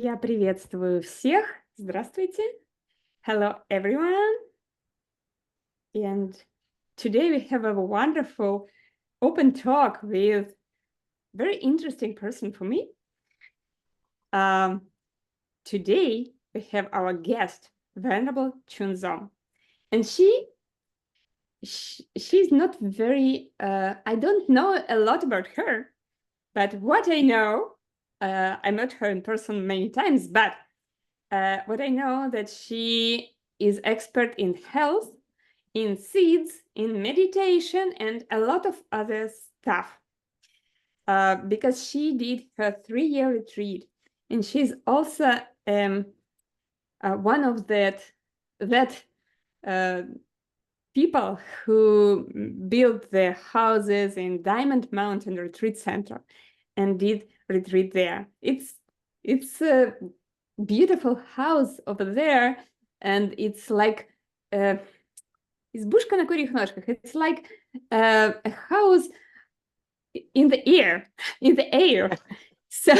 Я приветствую всех. Здравствуйте. Hello, everyone. And today we have a wonderful open talk with very interesting person for me. Today we have our guest, Venerable Chunzom. And she's not very, I don't know a lot about her, but what I know, I met her in person many times, but what I know that she is expert in health, in seeds, in meditation, and a lot of other stuff. Because she did her 3-year retreat, and she's also one of that people who built their houses in Diamond Mountain Retreat Center and did retreat there. It's a beautiful house over there, and it's like избушка на курьих ножках. It's like a house in the air, So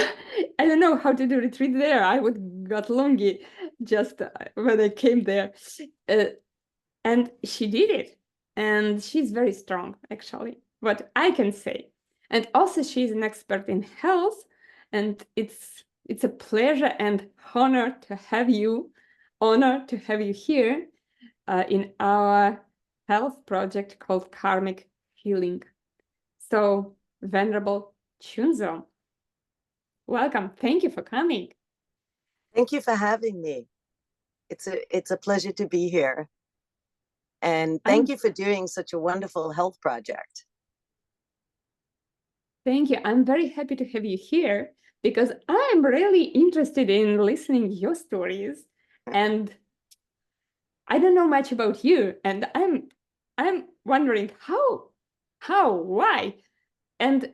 I don't know how to do retreat there. I would got lonely just when I came there. And she did it. And she's very strong, actually, what I can say. And also she's an expert in health. And it's a pleasure and honor to have you here in our health project called Karmic Healing. So, Venerable Chunzom, welcome. Thank you for coming. Thank you for having me. It's a pleasure to be here. And thank you for doing such a wonderful health project. Thank you. I'm very happy to have you here because I'm really interested in listening your stories, and I don't know much about you, and I'm wondering how, why, and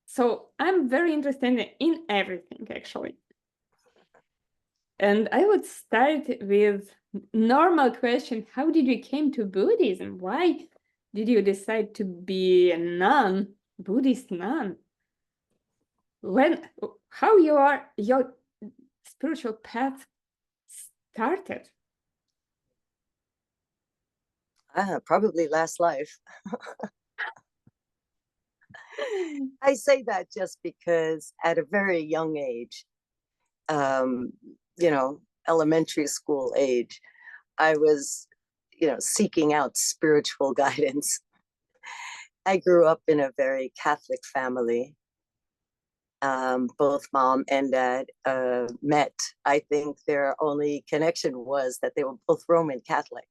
so I'm very interested in everything, actually. And I would start with normal question: how did you came to Buddhism? Why did you decide to be a nun, Buddhist nun? How your spiritual path started? Probably last life. I say that just because at a very young age, elementary school age, I was, seeking out spiritual guidance. I grew up in a very Catholic family. Both mom and dad met. I think their only connection was that they were both Roman Catholic.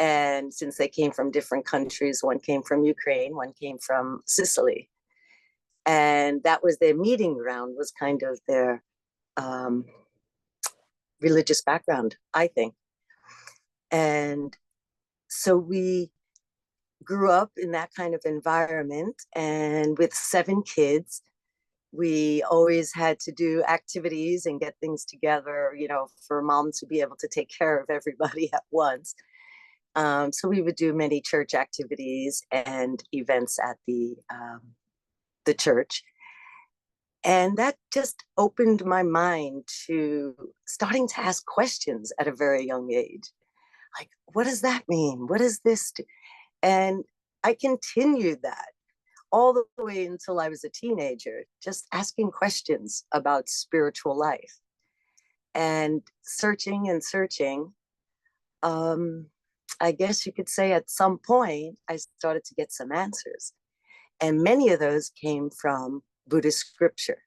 And since they came from different countries, one came from Ukraine, one came from Sicily. And that was their meeting ground, was kind of their religious background, I think. And so we grew up in that kind of environment. And with 7 kids, we always had to do activities and get things together, for mom to be able to take care of everybody at once. So we would do many church activities and events at the church. And that just opened my mind to starting to ask questions at a very young age. Like, what does that mean? What is this? And I continued that all the way until I was a teenager, just asking questions about spiritual life and searching and searching. I guess you could say at some point, I started to get some answers. And many of those came from Buddhist scripture.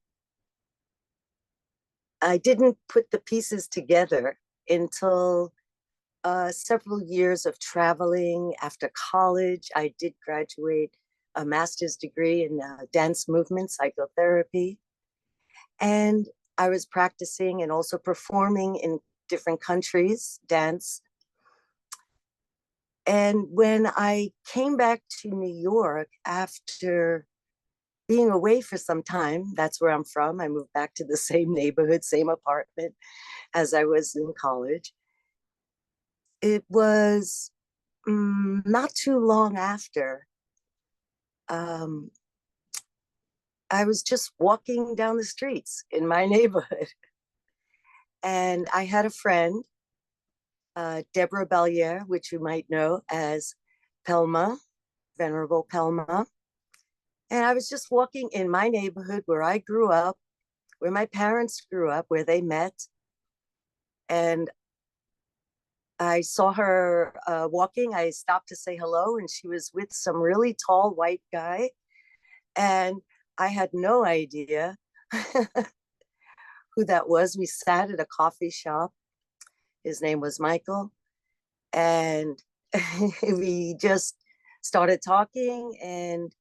I didn't put the pieces together until several years of traveling. After college, I did graduate a master's degree in dance movement psychotherapy. And I was practicing and also performing in different countries, dance. And when I came back to New York after being away for some time, that's where I'm from. I moved back to the same neighborhood, same apartment as I was in college. It was not too long after I was just walking down the streets in my neighborhood. And I had a friend, Deborah Bellier, which you might know as Pelma, Venerable Pelma. And I was just walking in my neighborhood where I grew up, where my parents grew up, where they met. And I saw her walking. I stopped to say hello, and she was with some really tall white guy. And I had no idea who that was. We sat at a coffee shop. His name was Michael. And we just started talking, and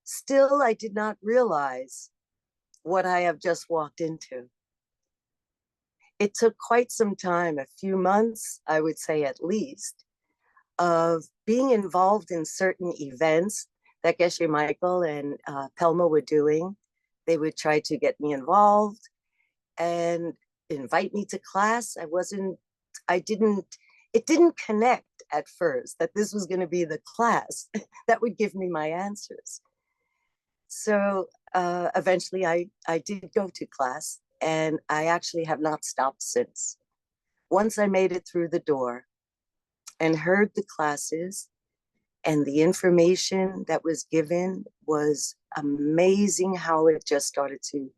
still I did not realize what I have just walked into. It took quite some time, a few months, I would say at least, of being involved in certain events that Geshe Michael and Pelma were doing. They would try to get me involved and invite me to class. It didn't connect at first that this was going to be the class that would give me my answers. So eventually I did go to class, and I actually have not stopped since. Once I made it through the door and heard the classes, and the information that was given was amazing, how it just started to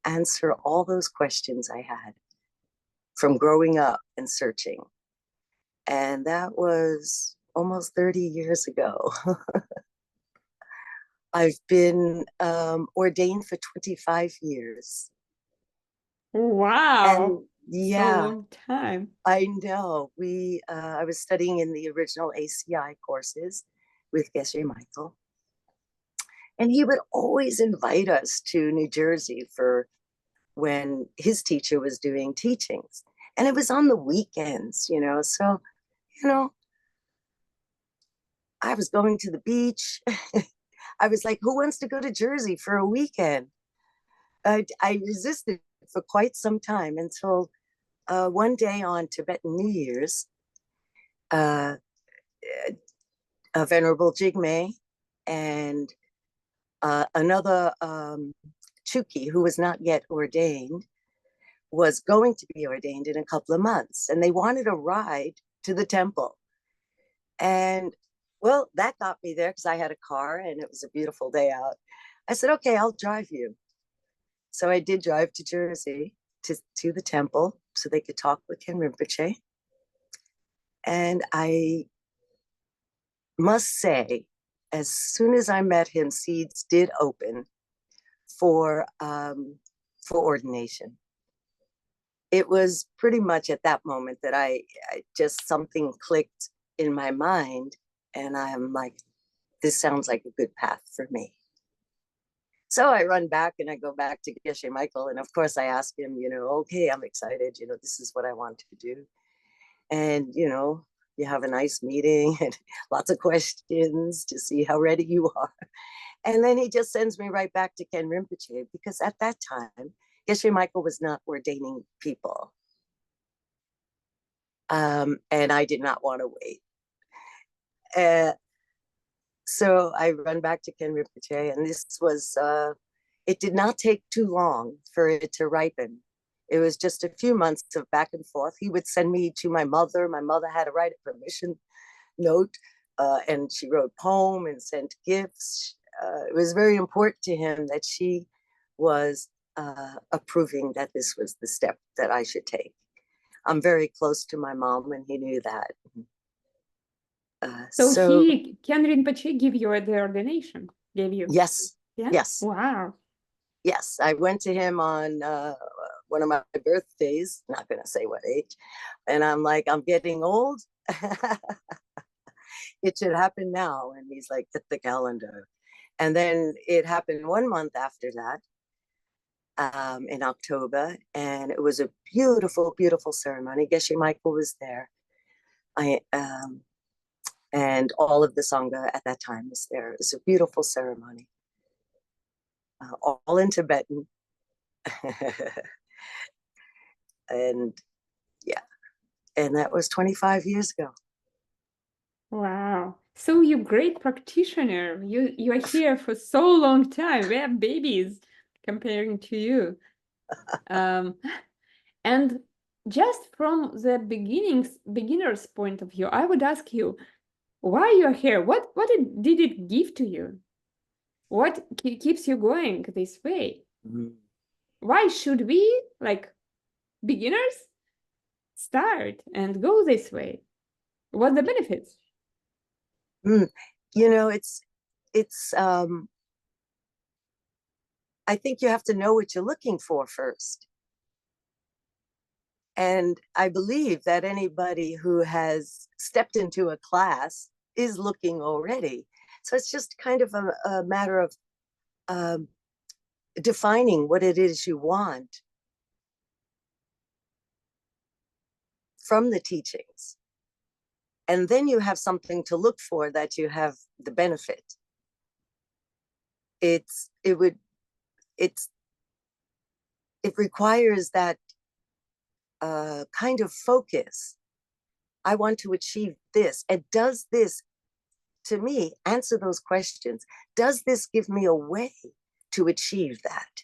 answer all those questions I had from growing up and searching. And that was almost 30 years ago. I've been ordained for 25 years. Wow. And yeah, So long time. I know. I was studying in the original ACI courses with Geshe Michael. And he would always invite us to New Jersey for when his teacher was doing teachings. And it was on the weekends, So, I was going to the beach. I was like, who wants to go to Jersey for a weekend? I resisted for quite some time until one day on Tibetan New Year's, Venerable Jigme and another Chuki, who was not yet ordained, was going to be ordained in a couple of months. And they wanted a ride to the temple. And well, that got me there because I had a car and it was a beautiful day out. I said, okay, I'll drive you. So I did drive to Jersey to the temple so they could talk with Ken Rinpoche. And I must say, as soon as I met him, seeds did open for ordination. It was pretty much at that moment that I just something clicked in my mind, and I'm like, this sounds like a good path for me. So I run back and I go back to Geshe Michael, and of course I ask him, okay, I'm excited, this is what I want to do. And, you have a nice meeting and lots of questions to see how ready you are. And then he just sends me right back to Ken Rinpoche, because at that time, Geshe Michael was not ordaining people. And I did not want to wait. So I run back to Ken Rinpoche, and this was, it did not take too long for it to ripen. It was just a few months of back and forth. He would send me to my mother. My mother had to write a permission note, and she wrote poem and sent gifts. It was very important to him that she was approving that this was the step that I should take. I'm very close to my mom, and he knew that. So Ken Rinpoche give you the ordination? Gave you? Yes. Yeah? Yes. Wow. Yes, I went to him on one of my birthdays, not going to say what age, and I'm like, I'm getting old. It should happen now. And he's like, get the calendar. And then it happened 1 month after that, in October, and it was a beautiful, beautiful ceremony. Geshe Michael was there. And all of the Sangha at that time was there. It was a beautiful ceremony, all in Tibetan. And yeah, and that was 25 years ago. Wow. So you're great practitioner. You are here for so long time. We have babies comparing to you. And just from the beginner's point of view, I would ask you, why you're here? What did it give to you? What keeps you going this way? Mhm. Why should we, like beginners, start and go this way? What the benefits? You know, it's I think you have to know what you're looking for first. And I believe that anybody who has stepped into a class is looking already. So it's just kind of a matter of defining what it is you want from the teachings. And then you have something to look for that you have the benefit. It requires that kind of focus. I want to achieve this. And does this, to me, answer those questions? Does this give me a way to achieve that?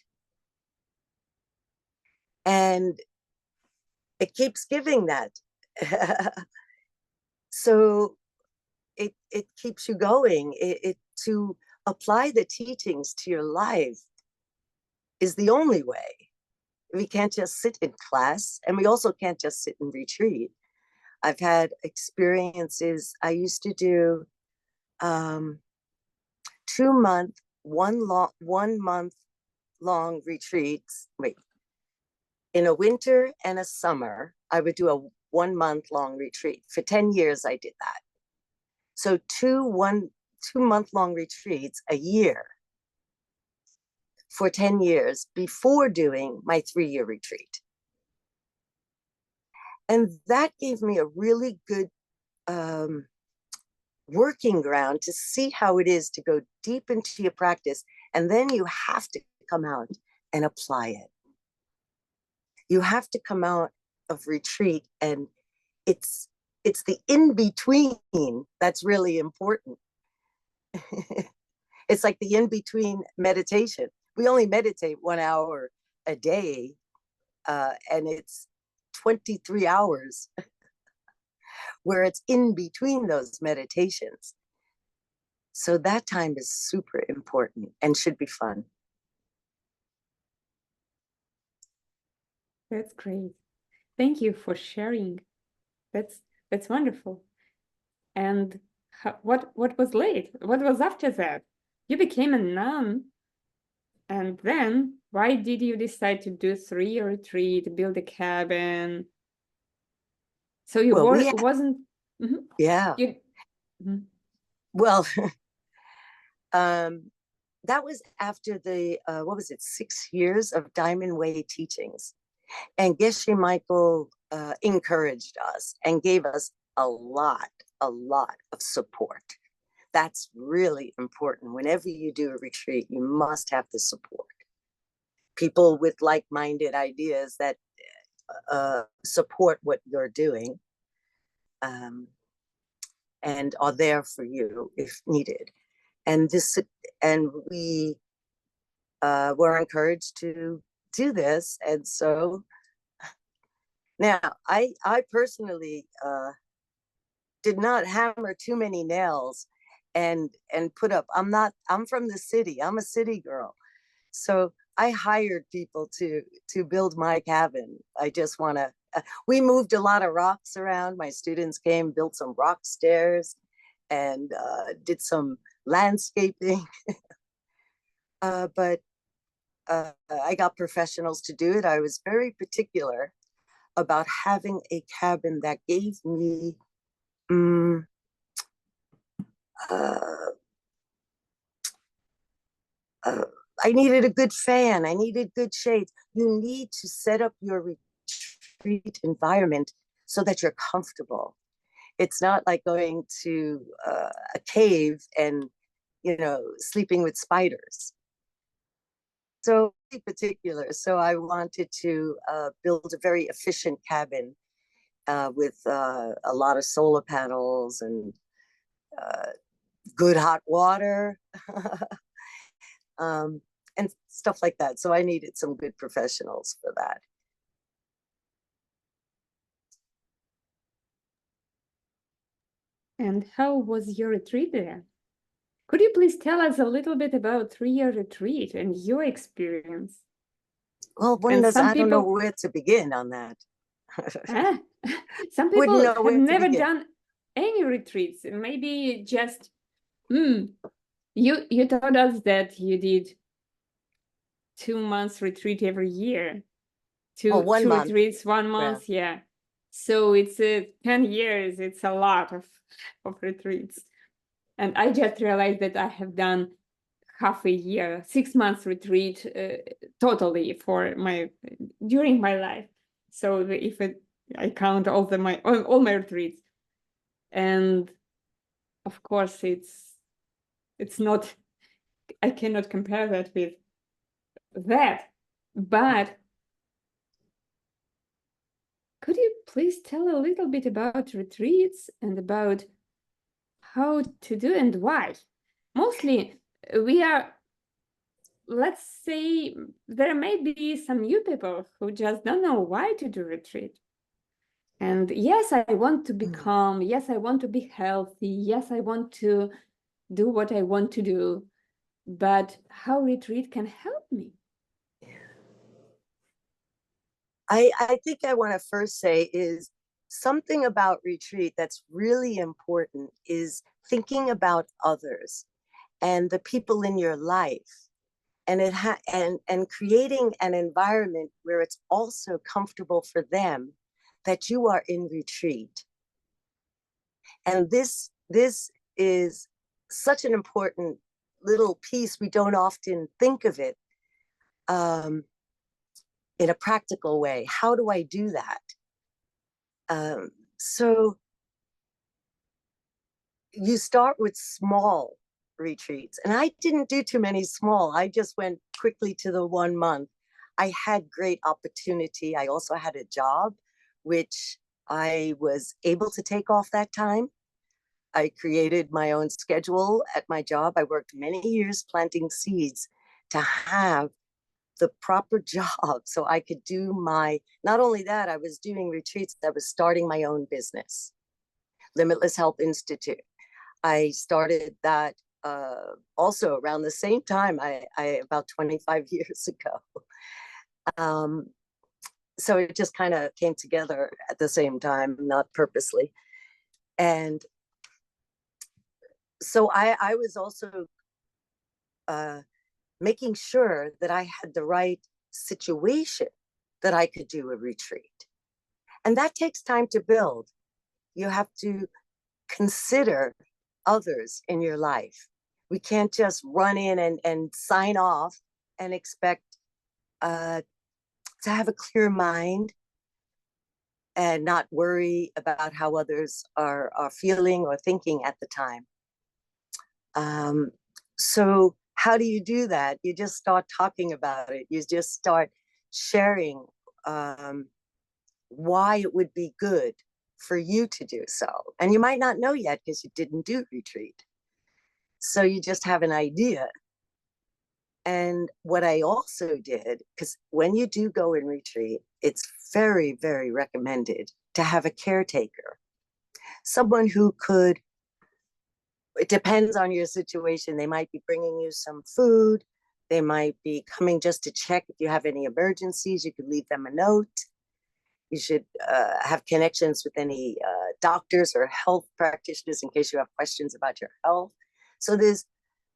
And it keeps giving that. So it keeps you going. To apply the teachings to your life is the only way. We can't just sit in class, and we also can't just sit and retreat. I've had experiences. I used to do 2-month, 1 month long retreats. Wait, in a winter and a summer, I would do a 1 month long retreat. For 10 years, I did that. So 2 month long retreats a year for 10 years before doing my 3-year retreat. And that gave me a really good working ground to see how it is to go deep into your practice. And then you have to come out and apply it. You have to come out of retreat, and it's the in-between that's really important. It's like the in-between meditation. We only meditate 1 hour a day, and it's 23 hours where it's in between those meditations. So that time is super important and should be fun. That's great. Thank you for sharing. That's wonderful. And what was late? What was after that? You became a nun, and then why did you decide to do 3-year retreat, build a cabin? So you Well, wasn't. yeah. You, mhm. Well, that was after the what was it, 6 years of Diamond Way teachings, and Geshe Michael encouraged us and gave us a lot of support. That's really important. Whenever you do a retreat, you must have the support. People with like-minded ideas that support what you're doing, and are there for you if needed. And we were encouraged to do this. And so now I personally did not hammer too many nails and put up. I'm from the city. I'm a city girl. So I hired people to build my cabin. I just want to, we moved a lot of rocks around. My students came, built some rock stairs, and did some landscaping. But I got professionals to do it. I was very particular about having a cabin that gave me I needed a good fan. I needed good shades. You need to set up your retreat environment so that you're comfortable. It's not like going to a cave and, sleeping with spiders. So particular. So I wanted to build a very efficient cabin with a lot of solar panels and good hot water. And stuff like that. So I needed some good professionals for that. And how was your retreat there? Could you please tell us a little bit about 3-year retreat and your experience? Well, I don't know where to begin on that. Some people have never done any retreats. Maybe just, you told us that you did 2 months retreat every year. Two retreats, 1 month, yeah. So it's 10 years. It's a lot of retreats. And I just realized that I have done half a year, 6 months retreat totally during my life. So if I count all my retreats, and of course it's not, I cannot compare that with that. But could you please tell a little bit about retreats and about how to do and why? Mostly let's say there may be some new people who just don't know why to do retreat. And yes, I want to be calm. Yes, I want to be healthy. Yes, I want to do what I want to do. But how retreat can help me? I think I want to first say is something about retreat that's really important is thinking about others and the people in your life, and and creating an environment where it's also comfortable for them that you are in retreat. And this is such an important little piece. We don't often think of it in a practical way. How do I do that? So you start with small retreats, and I didn't do too many small. I just went quickly to the 1 month. I had great opportunity. I also had a job, which I was able to take off that time. I created my own schedule at my job. I worked many years planting seeds to have the proper job so I could do not only that, I was doing retreats. I was starting my own business, Limitless Health Institute. I started that also around the same time, about 25 years ago. So it just kind of came together at the same time, not purposely. And so I was also making sure that I had the right situation that I could do a retreat. And that takes time to build. You have to consider others in your life. We can't just run in and sign off and expect to have a clear mind and not worry about how others are feeling or thinking at the time. So how do you do that? You just start talking about it. You just start sharing why it would be good for you to do so. And you might not know yet because you didn't do retreat. So you just have an idea. And what I also did, because when you do go in retreat, it's very, very recommended to have a caretaker, someone who could, it depends on your situation. They might be bringing you some food. They might be coming just to check if you have any emergencies. You could leave them a note. You should have connections with any doctors or health practitioners in case you have questions about your health. So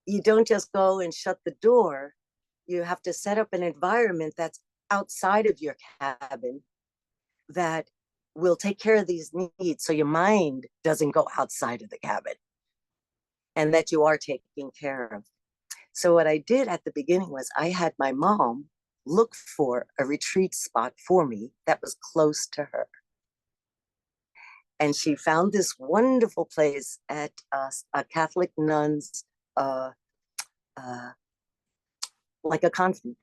you don't just go and shut the door. You have to set up an environment that's outside of your cabin that will take care of these needs so your mind doesn't go outside of the cabin and that you are taking care of. So what I did at the beginning was I had my mom look for a retreat spot for me that was close to her. And she found this wonderful place at a Catholic nun's, like a convent.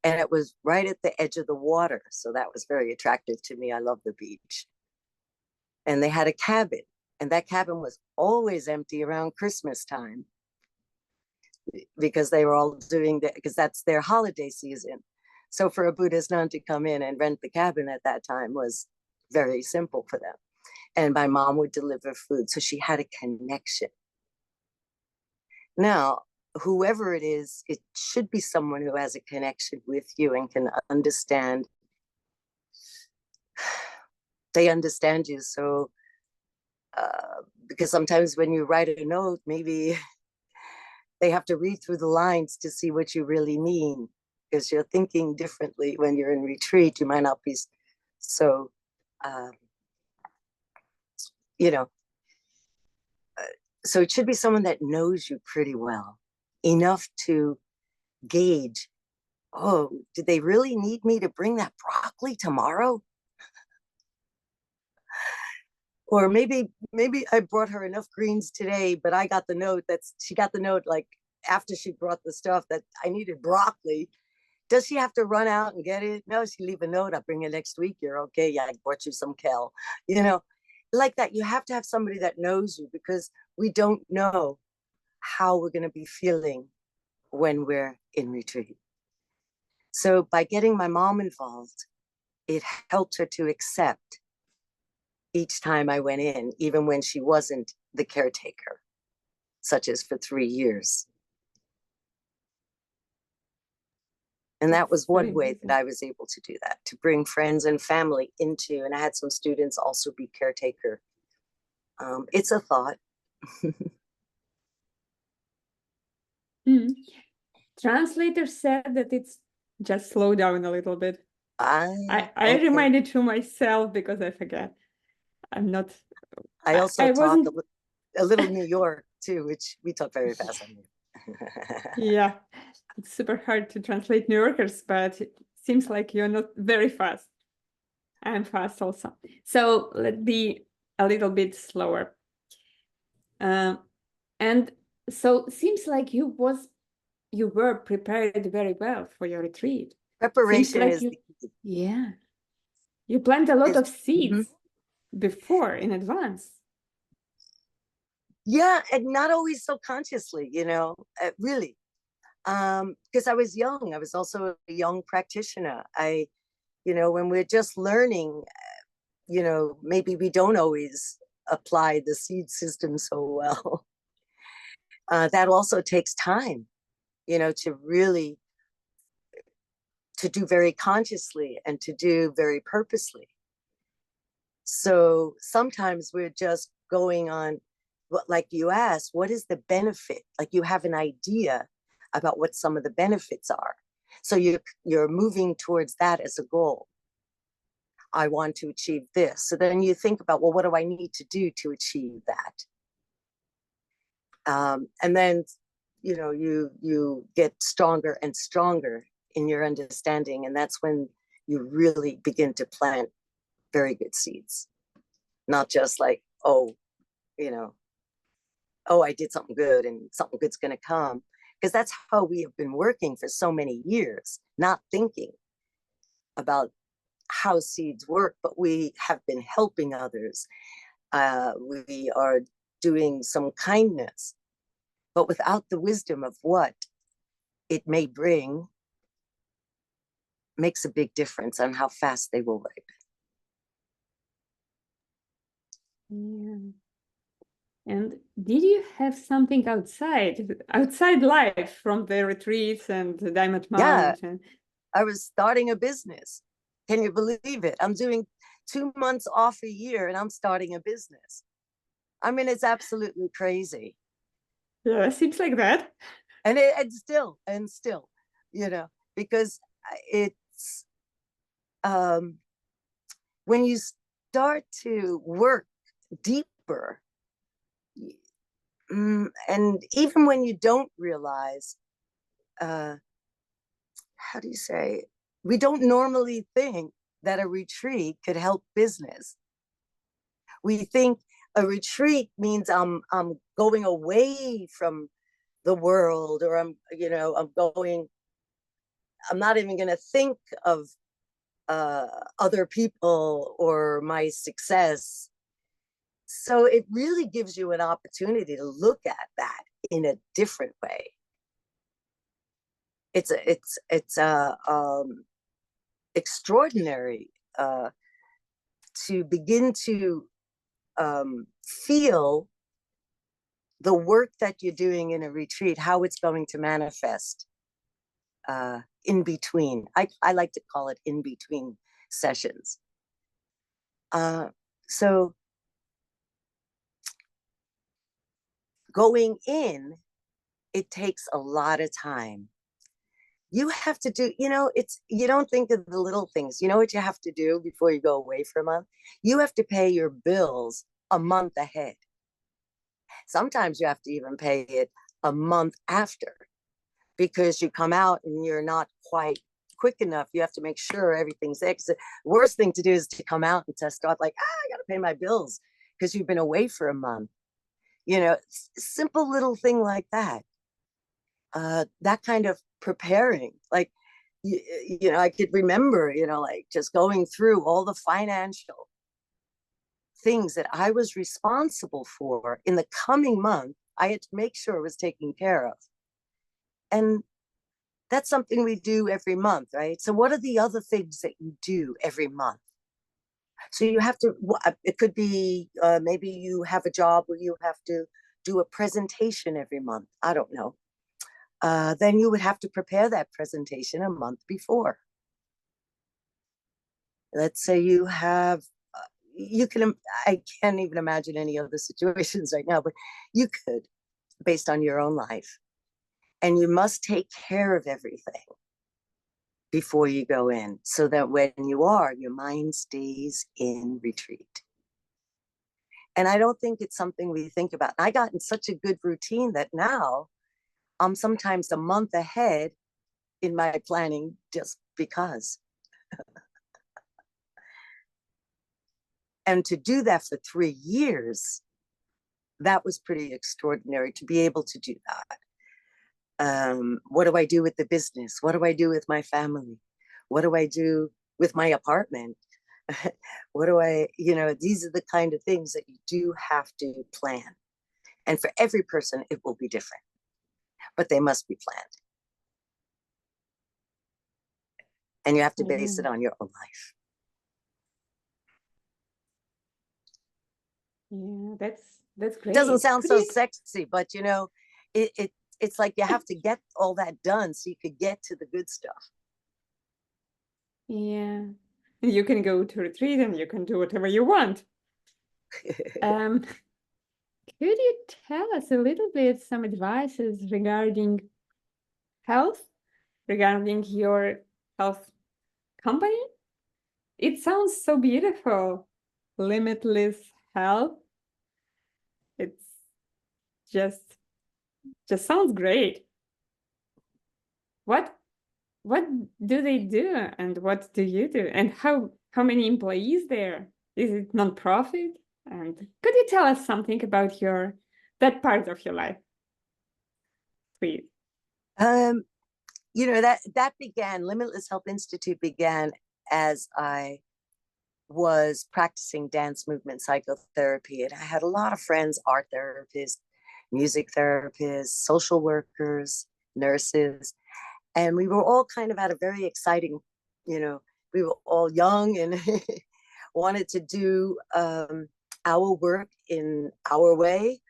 And it was right at the edge of the water. So that was very attractive to me. I love the beach. And they had a cabin. And that cabin was always empty around Christmas time because they were all doing that, because that's their holiday season. So for a Buddhist nun to come in and rent the cabin at that time was very simple for them. and my mom would deliver food. So she had a connection. Now, whoever it is, it should be someone who has a connection with you and can understand. They understand you. So, because sometimes when you write a note, maybe they have to read through the lines to see what you really mean, because you're thinking differently when you're in retreat. You might not be so, you know, so it should be someone that knows you pretty well, enough to gauge, oh, did they really need me to bring that broccoli tomorrow? Or maybe I brought her enough greens today, but I got the note she got the note like after she brought the stuff that I needed broccoli. Does she have to run out and get it? No, she leave a note. I'll bring it next week. You're okay. Yeah, I brought you some kale. You know, like that. You have to have somebody that knows you, because we don't know how we're going to be feeling when we're in retreat. So by getting my mom involved, it helped her to accept each time I went in, even when she wasn't the caretaker, such as for 3 years. And that was one way that I was able to do that, to bring friends and family into, and I had some students also be caretaker. It's a thought. Translator said that it's just slow down a little bit. I Okay. reminded to myself because I forget. I'm not. I also talk wasn't... a little New York too, which we talk very fast on here. Yeah, it's super hard to translate New Yorkers, but it seems like you're not very fast. I'm fast also. So let's be a little bit slower. And so seems like you were prepared very well for your retreat. Preparation like is the key. Yeah. You plant a lot of seeds before, in advance. Yeah, and not always so consciously, really. Because I was young. I was also a young practitioner. When we're just learning, maybe we don't always apply the seed system so well. That also takes time, to really, to do very consciously and to do very purposely. So sometimes we're just going on, like you asked, what is the benefit? Like you have an idea about what some of the benefits are. So you're moving towards that as a goal. I want to achieve this. So then you think about, well, what do I need to do to achieve that? And then, you get stronger and stronger in your understanding. And that's when you really begin to plant very good seeds. Not just like, oh, I did something good and something good's going to come. Because that's how we have been working for so many years, not thinking about how seeds work, but we have been helping others. We are doing some kindness, but without the wisdom of what it may bring, makes a big difference on how fast they will ripen. Yeah. And did you have something outside life from the retreats and the Diamond Mountain? Yeah, I was starting a business. Can you believe it? I'm doing 2 months off a year and I'm starting a business. I mean, it's absolutely crazy. Yeah, it seems like that. And still, because it's, when you start to work deeper, and even when you don't realize, how do you say, we don't normally think that a retreat could help business. We think a retreat means I'm going away from the world, or I'm not even going to think of other people or my success. So it really gives you an opportunity to look at that in a different way. It's extraordinary to begin to feel the work that you're doing in a retreat, how it's going to manifest in between. I like to call it in between sessions. So going in, it takes a lot of time. You have to do, you don't think of the little things. You know what you have to do before you go away for a month? You have to pay your bills a month ahead. Sometimes you have to even pay it a month after, because you come out and you're not quite quick enough. You have to make sure everything's there. The worst thing to do is to come out and to start like, I got to pay my bills because you've been away for a month. Simple little thing like that. That kind of preparing, like, I could remember, like just going through all the financial things that I was responsible for in the coming month. I had to make sure it was taken care of. And that's something we do every month, right? So what are the other things that you do every month? So you have to, it could be, maybe you have a job where you have to do a presentation every month. I don't know. Then you would have to prepare that presentation a month before. Let's say you have, I can't even imagine any other situations right now, but you could, based on your own life. And you must take care of everything before you go in, so that when you are, your mind stays in retreat. And I don't think it's something we think about. I got in such a good routine that now I'm sometimes a month ahead in my planning just because. And to do that for 3 years, that was pretty extraordinary to be able to do that. What do I do with the business? What do I do with my family? What do I do with my apartment? What do I, these are the kind of things that you do have to plan. And for every person, it will be different, but they must be planned. And you have to base it on your own life. Yeah, that's great. It doesn't sound so sexy, but it's like you have to get all that done so you could get to the good stuff. Yeah, you can go to retreat and you can do whatever you want. Could you tell us a little bit some advices regarding health, regarding your health company? It sounds so beautiful. Limitless health. It's just sounds great. What do they do, and what do you do, and how many employees there? Is it non-profit? And could you tell us something about that part of your life, please? That began, Limitless Health Institute began as I was practicing dance movement psychotherapy. And I had a lot of friends, art therapists, music therapists, social workers, nurses. And we were all kind of at a very exciting, we were all young and wanted to do our work in our way.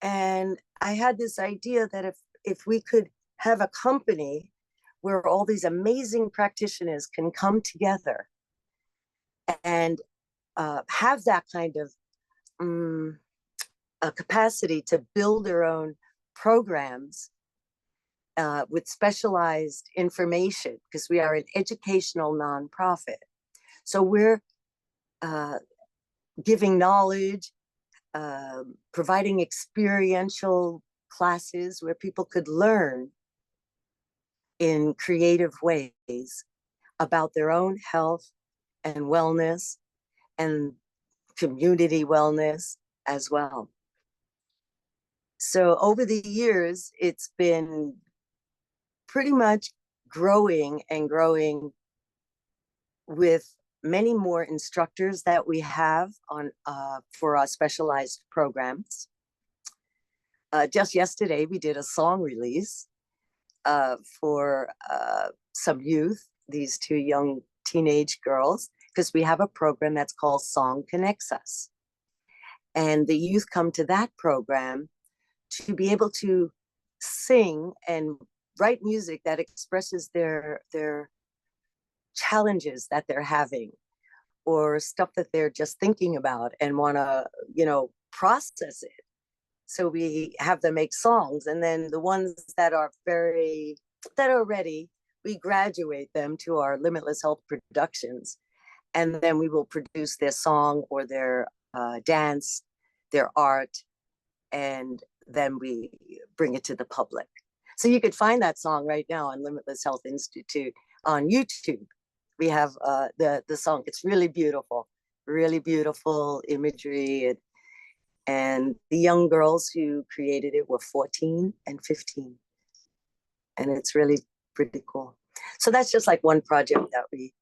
And I had this idea that if we could have a company where all these amazing practitioners can come together and have that kind of a capacity to build their own programs with specialized information, because we are an educational nonprofit. So we're giving knowledge, providing experiential classes where people could learn in creative ways about their own health and wellness and community wellness as well. So over the years, it's been pretty much growing and growing with many more instructors that we have on for our specialized programs. Just yesterday, we did a song release for some youth, these 2 young teenage girls, because we have a program that's called Song Connects Us. And the youth come to that program to be able to sing and write music that expresses their challenges that they're having, or stuff that they're just thinking about and want to, process it. So we have them make songs, and then the ones that are ready, we graduate them to our Limitless Health Productions, and then we will produce their song or their dance, their art, and then we bring it to the public. So you could find that song right now on Limitless Health Institute on YouTube. We have the song. It's really beautiful imagery. And the young girls who created it were 14 and 15. And it's really pretty cool. So that's just like one project that we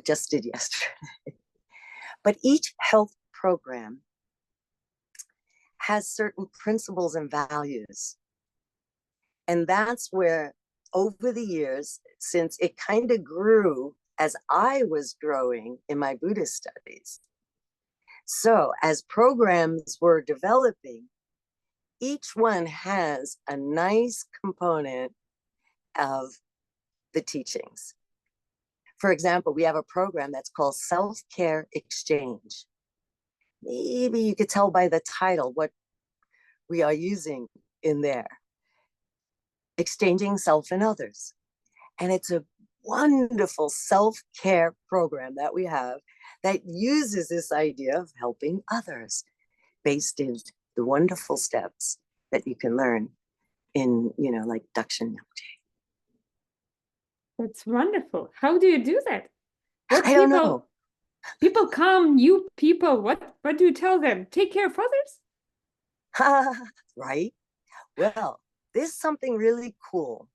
just did yesterday. But each health program has certain principles and values. And that's where, over the years, since it kind of grew as I was growing in my Buddhist studies. So as programs were developing, each one has a nice component of the teachings. For example, we have a program that's called Self-Care Exchange. Maybe you could tell by the title what we are using in there. Exchanging self and others. And it's a wonderful self-care program that we have that uses this idea of helping others based in the wonderful steps that you can learn in, like Dakshin Nyingche. That's wonderful. How do you do that? I don't know. People come, new people. What do you tell them? Take care of others? Right? Well, there's something really cool.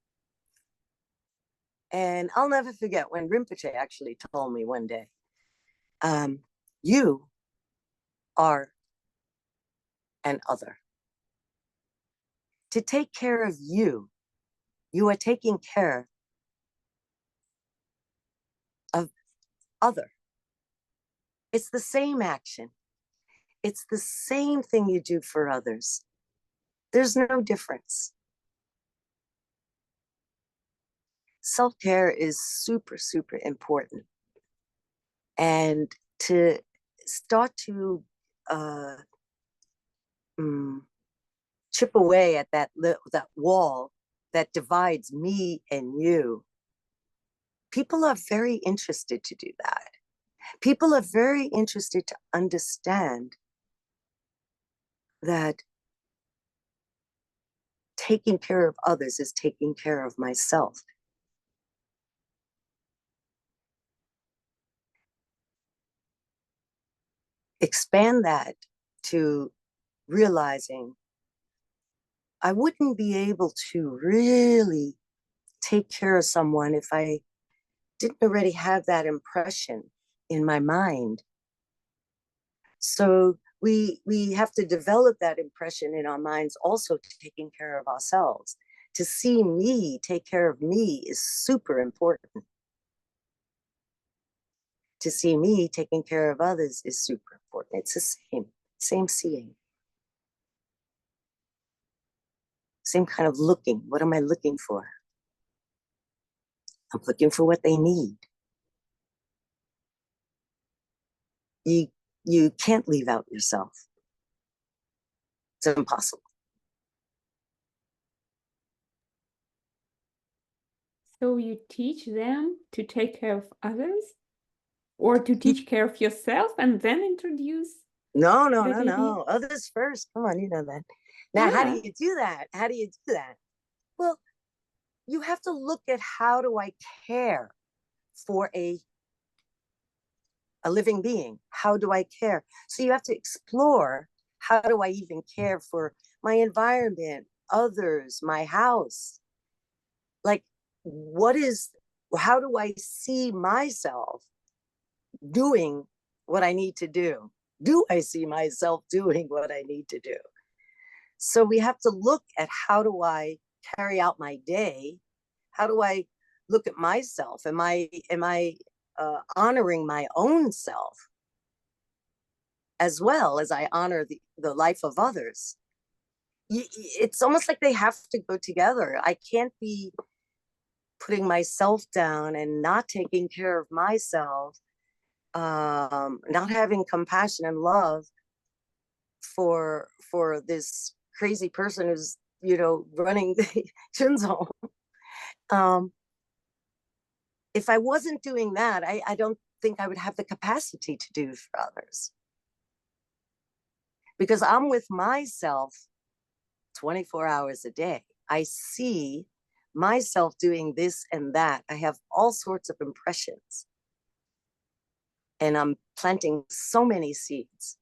And I'll never forget when Rinpoche actually told me one day, you are an other. To take care of you, you are taking care of other. It's the same action. It's the same thing you do for others. There's no difference. Self-care is super, super important. And to start to chip away at that wall that divides me and you, people are very interested to do that. People are very interested to understand that taking care of others is taking care of myself. Expand that to realizing I wouldn't be able to really take care of someone if I didn't already have that impression in my mind. So we have to develop that impression in our minds, also taking care of ourselves. To see me take care of me is super important. To see me taking care of others is super important. It's the same seeing. Same kind of looking. What am I looking for? I'm looking for what they need. You can't leave out yourself. It's impossible. So you teach them to take care of others, or to teach care of yourself and then introduce? No. Others first. Come on, you know that. Now, How do you do that? Well, you have to look at, how do I care for a living being? How do I care? So you have to explore, how do I even care for my environment, others, my house? Like, how do I see myself doing what I need to do? Do I see myself doing what I need to do? So we have to look at, how do I carry out my day? How do I look at myself? Am I honoring my own self as well as I honor the life of others. It's almost like they have to go together. I can't be putting myself down and not taking care of myself, not having compassion and love for this crazy person who's, you know, running the Chunzom. If I wasn't doing that, I don't think I would have the capacity to do for others, because I'm with myself 24 hours a day. I see myself doing this and that. I have all sorts of impressions, and I'm planting so many seeds.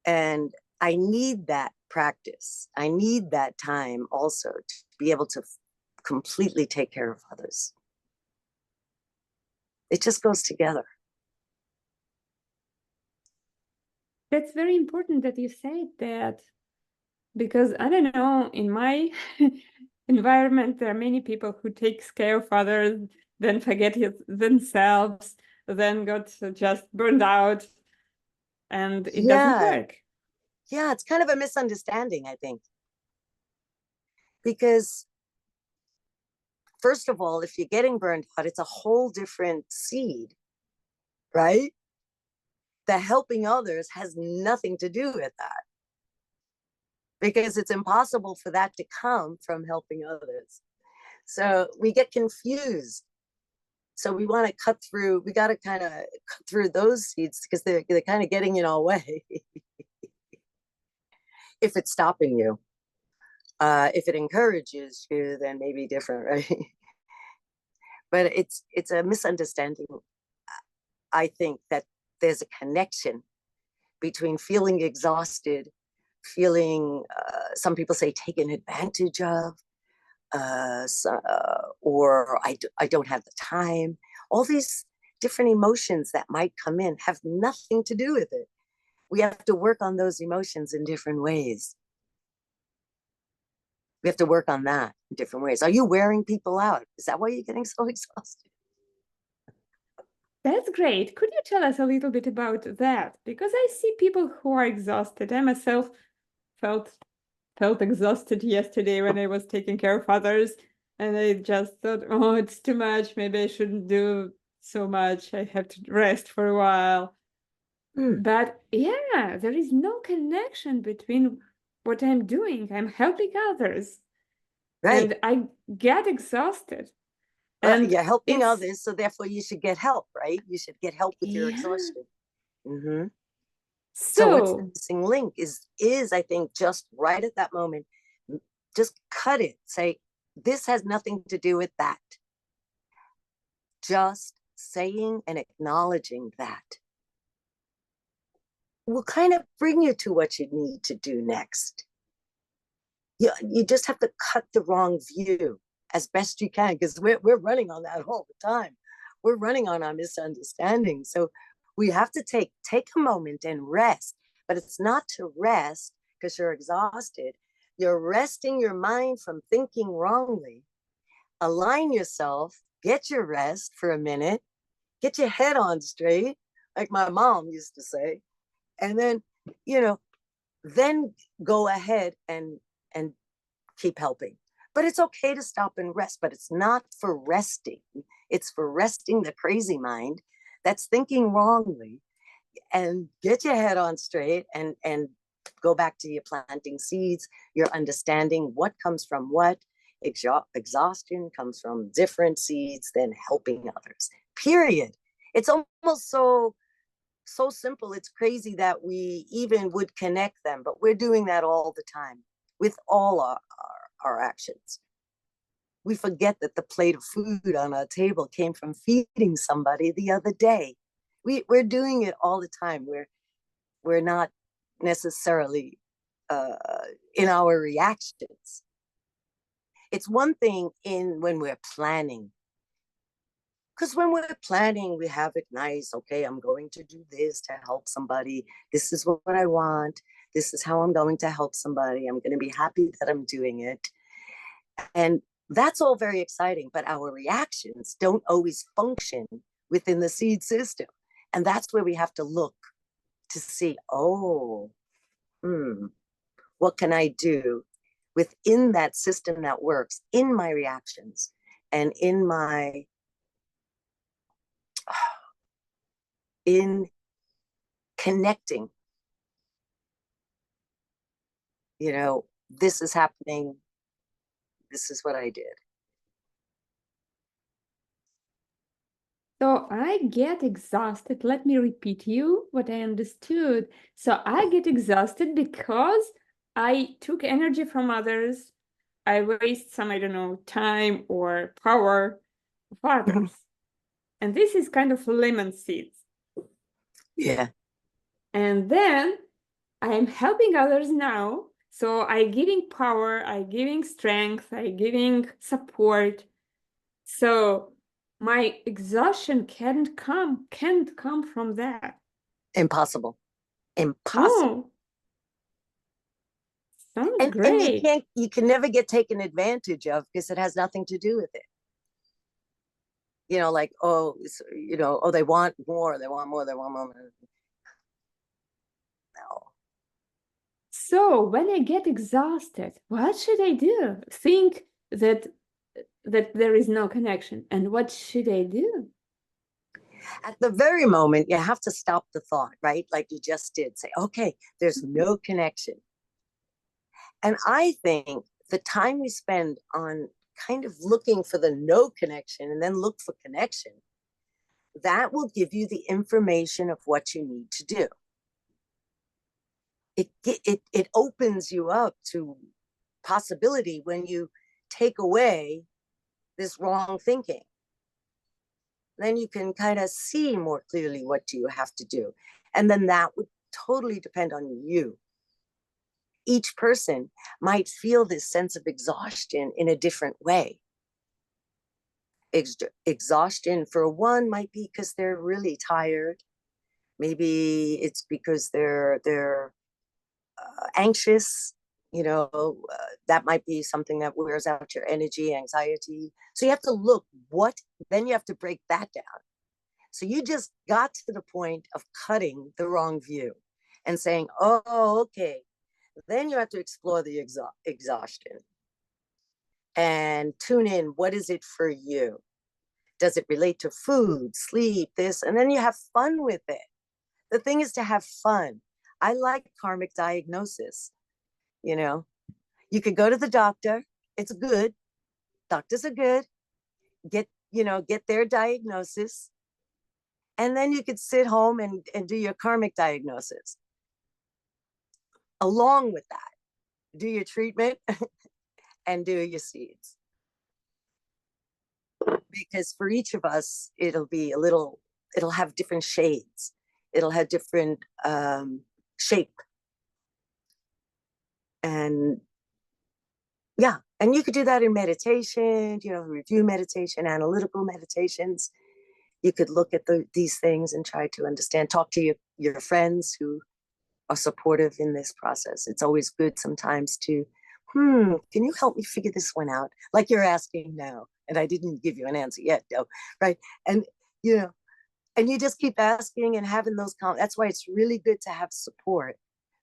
And I need that practice. I need that time also to be able to completely take care of others. It just goes together. That's very important that you said that, because I don't know, in my environment, there are many people who takes care of others, then forget themselves, then got just burned out, and it doesn't work. Yeah, it's kind of a misunderstanding, I think. Because first of all, if you're getting burned out, it's a whole different seed, right? The helping others has nothing to do with that, because it's impossible for that to come from helping others. So we get confused. So we want to cut through, we got to kind of cut through those seeds, because they're kind of getting in our way. If it's stopping you. If it encourages you, then maybe different, right? But it's a misunderstanding. I think that there's a connection between feeling exhausted, feeling, some people say, taken advantage of, or I don't have the time. All these different emotions that might come in have nothing to do with it. We have to work on those emotions in different ways. We have to work on that in different ways. Are you wearing people out? Is that why you're getting so exhausted? That's great. Could you tell us a little bit about that? Because I see people who are exhausted. I myself felt exhausted yesterday when I was taking care of others, and I just thought, oh, it's too much. Maybe I shouldn't do so much. I have to rest for a while. But yeah, there is no connection between what I'm doing. I'm helping others. Right. And I get exhausted. And you're helping others, so therefore you should get help, right? You should get help with your exhaustion. So what's the missing link is I think just right at that moment, just cut it. Say, this has nothing to do with that. Just saying and acknowledging that will kind of bring you to what you need to do next. You just have to cut the wrong view as best you can, because we're running on that all the time. We're running on our misunderstanding. So we have to take a moment and rest. But it's not to rest because you're exhausted. You're resting your mind from thinking wrongly. Align yourself, get your rest for a minute, get your head on straight, like my mom used to say. And then, then go ahead and keep helping. But it's okay to stop and rest, but it's not for resting. It's for resting the crazy mind that's thinking wrongly, and get your head on straight and go back to your planting seeds, your understanding what comes from what. Exhaustion comes from different seeds than helping others, period. It's almost so simple. It's crazy that we even would connect them, but we're doing that all the time with all our actions. We forget that the plate of food on our table came from feeding somebody the other day. We're doing it all the time. We're not necessarily in our reactions. It's one thing when we're planning. Because when we're planning, we have it nice. Okay, I'm going to do this to help somebody. This is what I want. This is how I'm going to help somebody. I'm going to be happy that I'm doing it. And that's all very exciting. But our reactions don't always function within the seed system. And that's where we have to look to see, what can I do within that system that works in my reactions and in my, in connecting, this is happening. This is what I did. So I get exhausted. Let me repeat you what I understood. So I get exhausted because I took energy from others. I waste some, I don't know, time or power of others. And this is kind of lemon seeds. Yeah. And then I'm helping others now. So I giving power, I giving strength, I giving support. So my exhaustion can't come from that. Impossible. Oh, sounds great. And you can never get taken advantage of because it has nothing to do with it. Like, they want more, they want more. No. So when I get exhausted, what should I do? Think that there is no connection. And what should I do? At the very moment, you have to stop the thought, right? Like you just did. Say, okay, there's no connection. And I think the time we spend on kind of looking for the no connection and then look for connection, that will give you the information of what you need to do. It opens you up to possibility when you take away this wrong thinking. Then you can kind of see more clearly what do you have to do. And then that would totally depend on you. Each person might feel this sense of exhaustion in a different way. Exhaustion for one might be because they're really tired. Maybe it's because they're anxious. That might be something that wears out your energy, anxiety. So you have to look then you have to break that down. So you just got to the point of cutting the wrong view and saying, okay. Then you have to explore the exhaustion and tune in. What is it for you? Does it relate to food, sleep, this? And then you have fun with it. The thing is to have fun. I like karmic diagnosis. You could go to the doctor. It's good. Doctors are good. Get their diagnosis. And then you could sit home and do your karmic diagnosis. Along with that, do your treatment and do your seeds. Because for each of us, it'll have different shades. It'll have different shape. And yeah, and you could do that in meditation, review meditation, analytical meditations. You could look at these things and try to understand, talk to your friends who are supportive in this process. It's always good sometimes to, can you help me figure this one out? Like you're asking now, and I didn't give you an answer yet, though, right? And, and you just keep asking and having those that's why it's really good to have support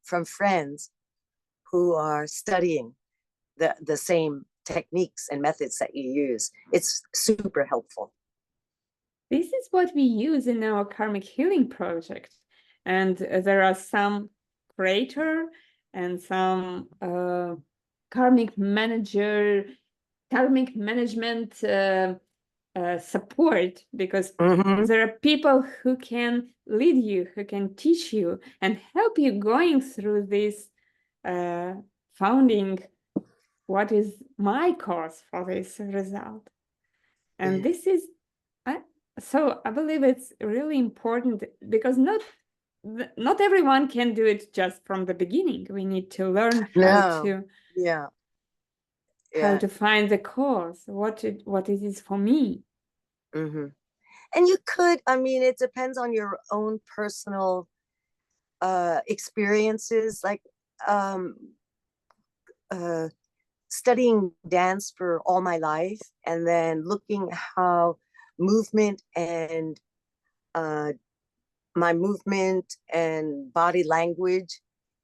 from friends who are studying the same techniques and methods that you use. It's super helpful. This is what we use in our karmic healing project. And there are some creator and some karmic management support, because there are people who can lead you, who can teach you and help you going through this finding what is my cause for this result. And this is so I believe it's really important, because not everyone can do it just from the beginning. We need to learn how to find the cause, what it is for me. And you could, it depends on your own personal experiences, like studying dance for all my life, and then looking how movement and my movement and body language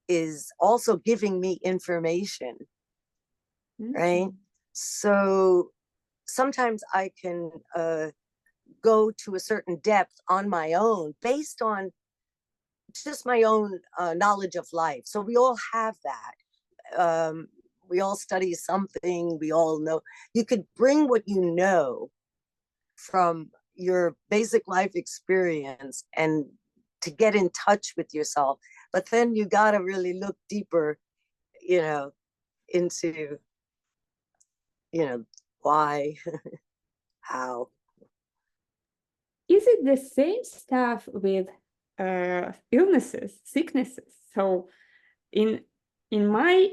is also giving me information, right? So sometimes I can go to a certain depth on my own based on just my own knowledge of life. So we all have that. We all study something, we all know. You could bring what you know from your basic life experience and to get in touch with yourself. But then you got to really look deeper, into, why, how. Is it the same stuff with illnesses, sicknesses? So in my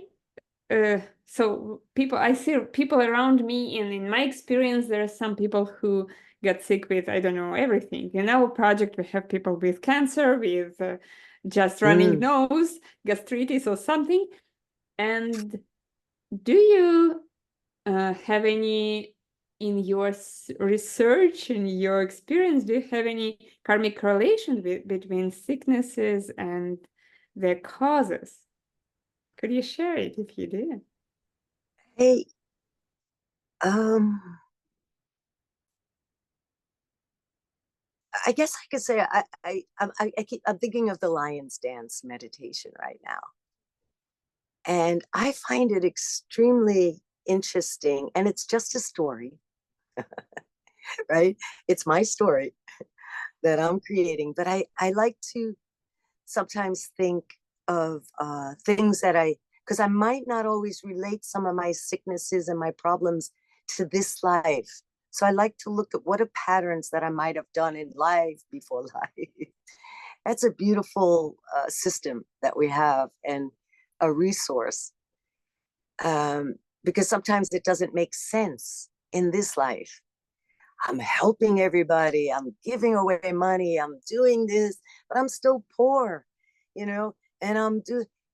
so I see people around me, and in my experience, there are some people who get sick with, I don't know, everything. In our project, we have people with cancer, with just running nose, gastritis or something. And do you have any, in your research, in your experience, do you have any karmic correlation between sicknesses and their causes? Could you share it if you did? Hey, I guess I could say I'm thinking of the lion's dance meditation right now. And I find it extremely interesting. And it's just a story, right? It's my story that I'm creating. But I like to sometimes think of things that because I might not always relate some of my sicknesses and my problems to this life. So I like to look at what are patterns that I might have done in life before life. That's a beautiful system that we have, and a resource, because sometimes it doesn't make sense in this life. I'm helping everybody, I'm giving away money, I'm doing this, but I'm still poor,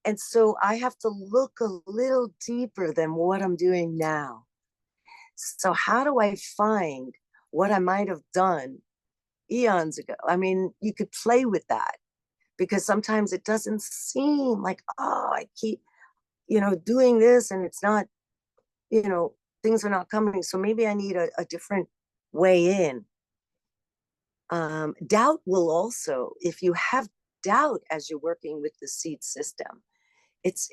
and so I have to look a little deeper than what I'm doing now. So how do I find what I might have done eons ago? I mean, you could play with that, because sometimes it doesn't seem like, oh, I keep, doing this and it's not, things are not coming. So maybe I need a different way in. Doubt will also, if you have doubt as you're working with the seed system, it's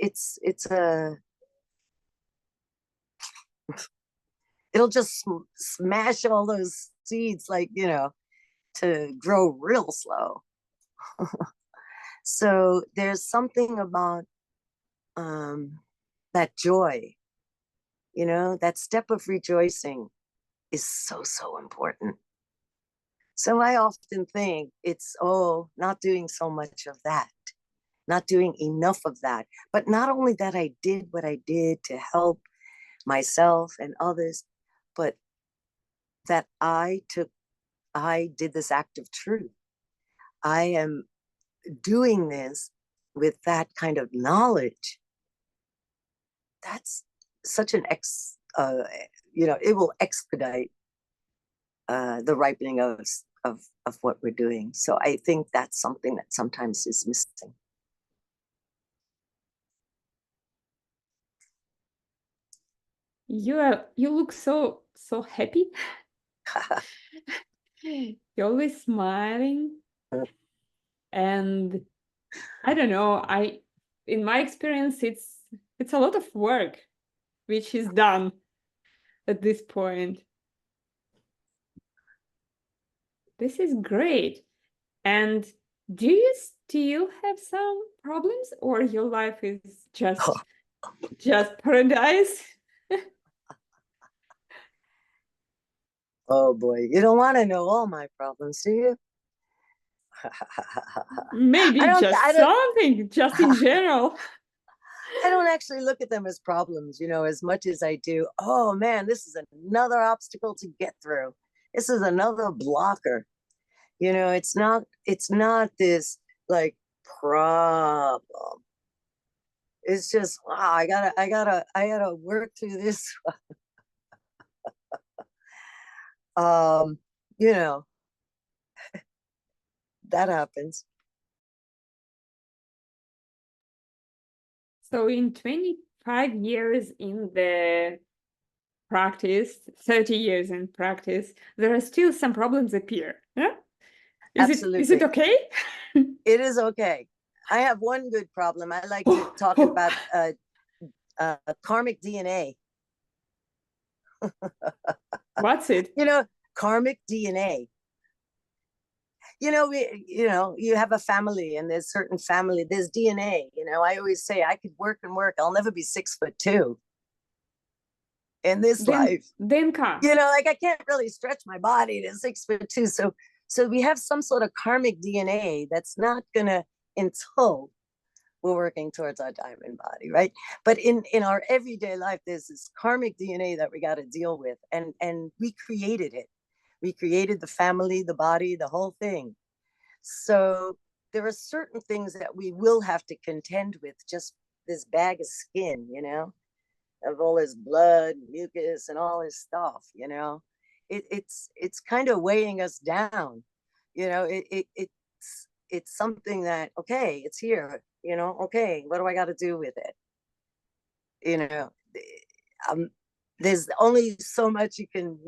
it'll just smash all those seeds, like, to grow real slow. So there's something about that joy, that step of rejoicing is so, so important. So I often think it's, not doing so much of that, not doing enough of that. But not only that I did what I did to help myself and others, but that I did this act of truth. I am doing this with that kind of knowledge. That's such an it will expedite the ripening of what we're doing. So I think that's something that sometimes is missing. You look so happy. You're always smiling. And I don't know, in my experience, it's a lot of work which is done at this point. This is great. And do you still have some problems, or your life is just paradise? Oh boy, you don't want to know all my problems, do you? Maybe something, just in general. I don't actually look at them as problems, as much as I do, oh man, this is another obstacle to get through. This is another blocker. It's not this like problem. It's just, wow, I gotta work through this. that happens. So in 25 years in the practice, 30 years in practice, there are still some problems appear. Yeah? Absolutely. Is it okay? It is okay. I have one good problem. I like to talk about karmic DNA. What's it? Karmic DNA. You have a family, and there's certain family, there's DNA. I always say I could work and work. I'll never be 6'2" in this life. DNK. I can't really stretch my body to 6'2". So we have some sort of karmic DNA that's not gonna, until we're working towards our diamond body, right? But in our everyday life, there's this karmic DNA that we got to deal with, and we created it. We created the family, the body, the whole thing. So there are certain things that we will have to contend with, just this bag of skin, of all this blood, mucus, and all this stuff, it's kind of weighing us down. It's something that, okay, it's here, okay, what do I got to do with it? There's only so much you can,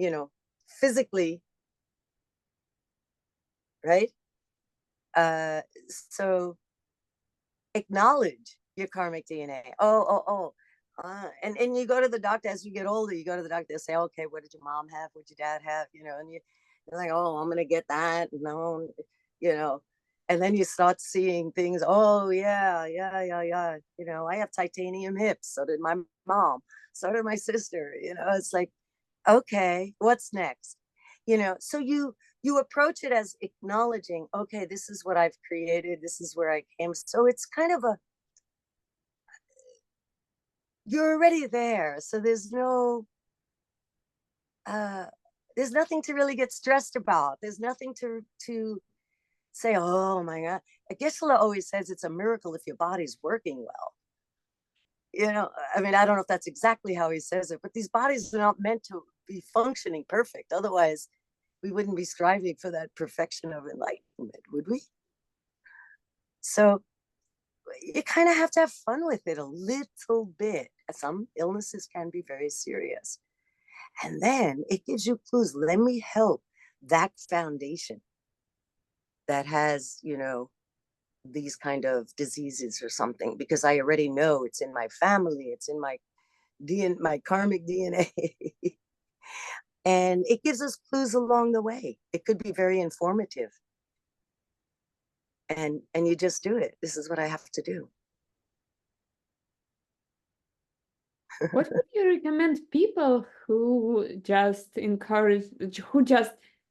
physically, right? So acknowledge your karmic DNA. And you go to the doctor as you get older. You go to the doctor, they say, okay, what did your mom have? What did your dad have? And you're like, oh, I'm gonna get that. No, and then you start seeing things. Oh yeah. I have titanium hips. So did my mom. So did my sister. It's like, okay, what's next? So you approach it as acknowledging, okay, this is what I've created. This is where I came. So it's kind of you're already there. So there's nothing to really get stressed about. There's nothing to say, oh my God. Geshe-la always says it's a miracle if your body's working well. I don't know if that's exactly how he says it, but these bodies are not meant to be functioning perfect. Otherwise, we wouldn't be striving for that perfection of enlightenment, would we? So you kind of have to have fun with it a little bit. Some illnesses can be very serious. And then it gives you clues. Let me help that foundation that has, these kind of diseases or something, because I already know it's in my family, it's in my karmic DNA. And it gives us clues along the way. It could be very informative. And you just do it. This is what I have to do. What would you recommend people who just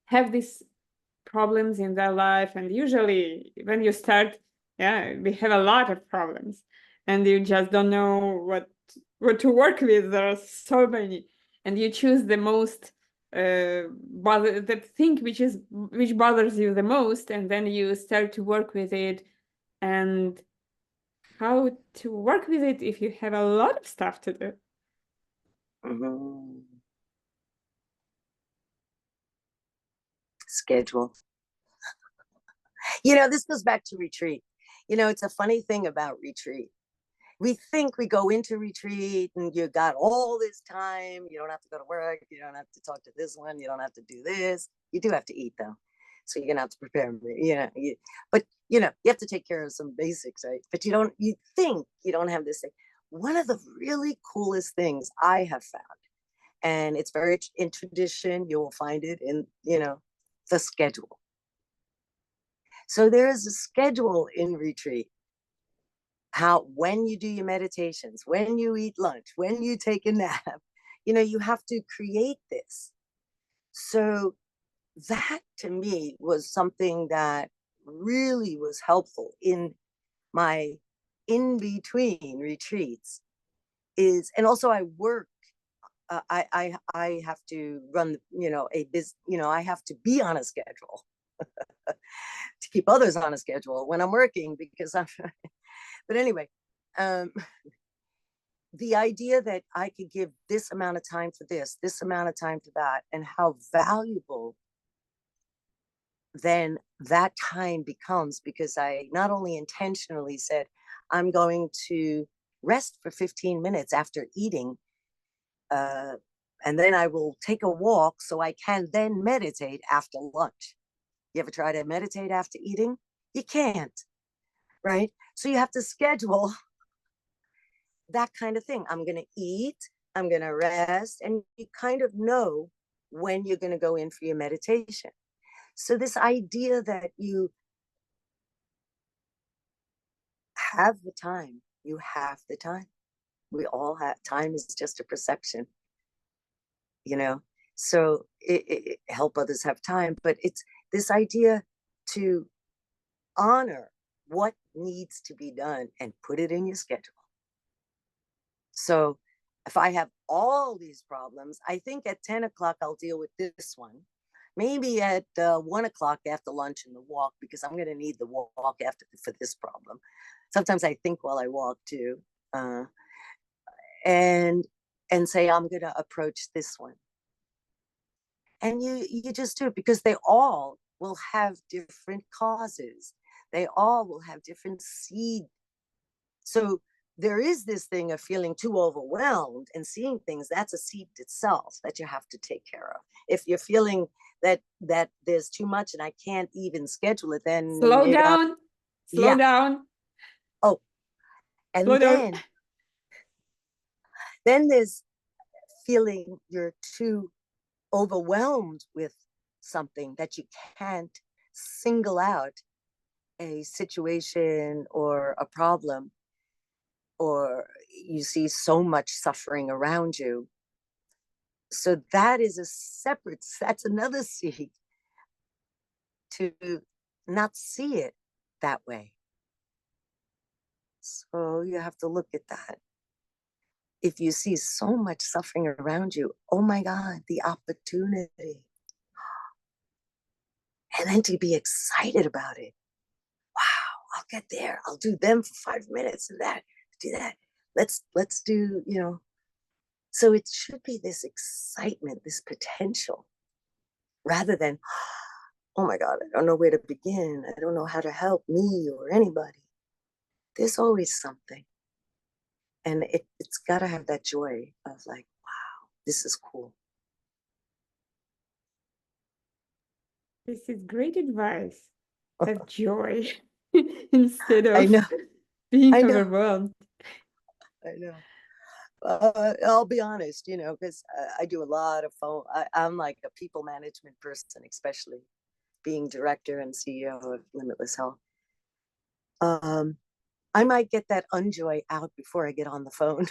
have these problems in their life? And usually when you start, we have a lot of problems and you just don't know what to work with. There are so many, and you choose the most the thing which bothers you the most, and then you start to work with it. And how to work with it if you have a lot of stuff to do. Mm-hmm. Schedule. This goes back to retreat. It's a funny thing about retreat. We think we go into retreat and you got all this time. You don't have to go to work. You don't have to talk to this one. You don't have to do this. You do have to eat, though. So you're going to have to prepare. But you have to take care of some basics, right? But you think you don't have this thing. One of the really coolest things I have found, and it's very in tradition, you will find it in, the schedule. So there is a schedule in retreat. When you do your meditations, when you eat lunch, when you take a nap, you have to create this. So that to me was something that really was helpful in my in-between retreats and also I work, I have to run, a business, I have to be on a schedule to keep others on a schedule when I'm working because but anyway, the idea that I could give this amount of time for this amount of time for that, and how valuable then that time becomes, because I not only intentionally said, I'm going to rest for 15 minutes after eating, and then I will take a walk so I can then meditate after lunch. You ever try to meditate after eating? You can't, right? So you have to schedule that kind of thing. I'm going to eat, I'm going to rest, and you kind of know when you're going to go in for your meditation. So this idea that you have the time, you have the time. We all have time, is just a perception, you know. So it help others have time, but it's this idea to honor what needs to be done and put it in your schedule. So if I have all these problems, I think at 10 o'clock I'll deal with this one. Maybe at 1 o'clock after lunch in the walk, because I'm going to need the walk after for this problem. Sometimes I think while I walk too, and say I'm going to approach this one. And you just do it, because they all will have different causes. They all will have different seed. So there is this thing of feeling too overwhelmed and seeing things. That's a seed itself that you have to take care of. If you're feeling that there's too much and I can't even schedule it, then Slow down. Slow down. Oh, and Slow down. Then there's feeling you're too overwhelmed with something that you can't single out a situation or a problem, or you see so much suffering around you. So that is that's another seed, to not see it that way. So you have to look at that. If you see so much suffering around you, oh my God, the opportunity. And then to be excited about it. Wow, I'll get there. I'll do them for 5 minutes and that, do that. Let's do, you know. So it should be this excitement, this potential, rather than, oh my God, I don't know where to begin. I don't know how to help me or anybody. There's always something. And it's got to have that joy of like, wow, this is cool. This is great advice. Have joy instead of I know. being I know. overwhelmed. I know. I'll be honest, you know, because I do a lot of phone. I'm like a people management person, especially being director and CEO of Limitless Health. I might get that unjoy out before I get on the phone.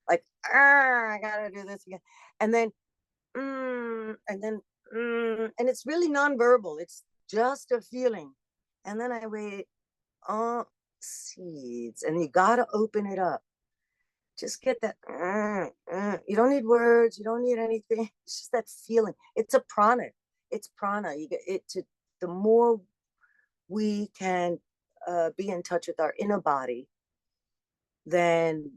Like, I gotta do this again. And then, and it's really nonverbal. It's just a feeling. And then I wait, seeds, and you gotta open it up. Just get that. You don't need words. You don't need anything. It's just that feeling. It's a prana. It's prana. You get it to. The more we can be in touch with our inner body, then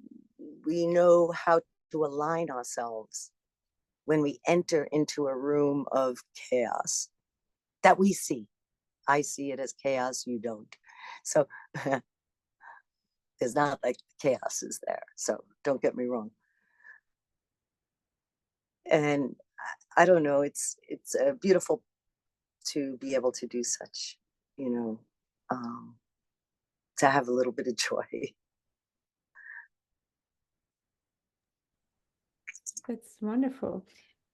we know how to align ourselves when we enter into a room of chaos that we see. I see it as chaos. You don't. So. There's not like chaos is there. So don't get me wrong. And I don't know, it's beautiful to be able to do such, you know, to have a little bit of joy. That's wonderful.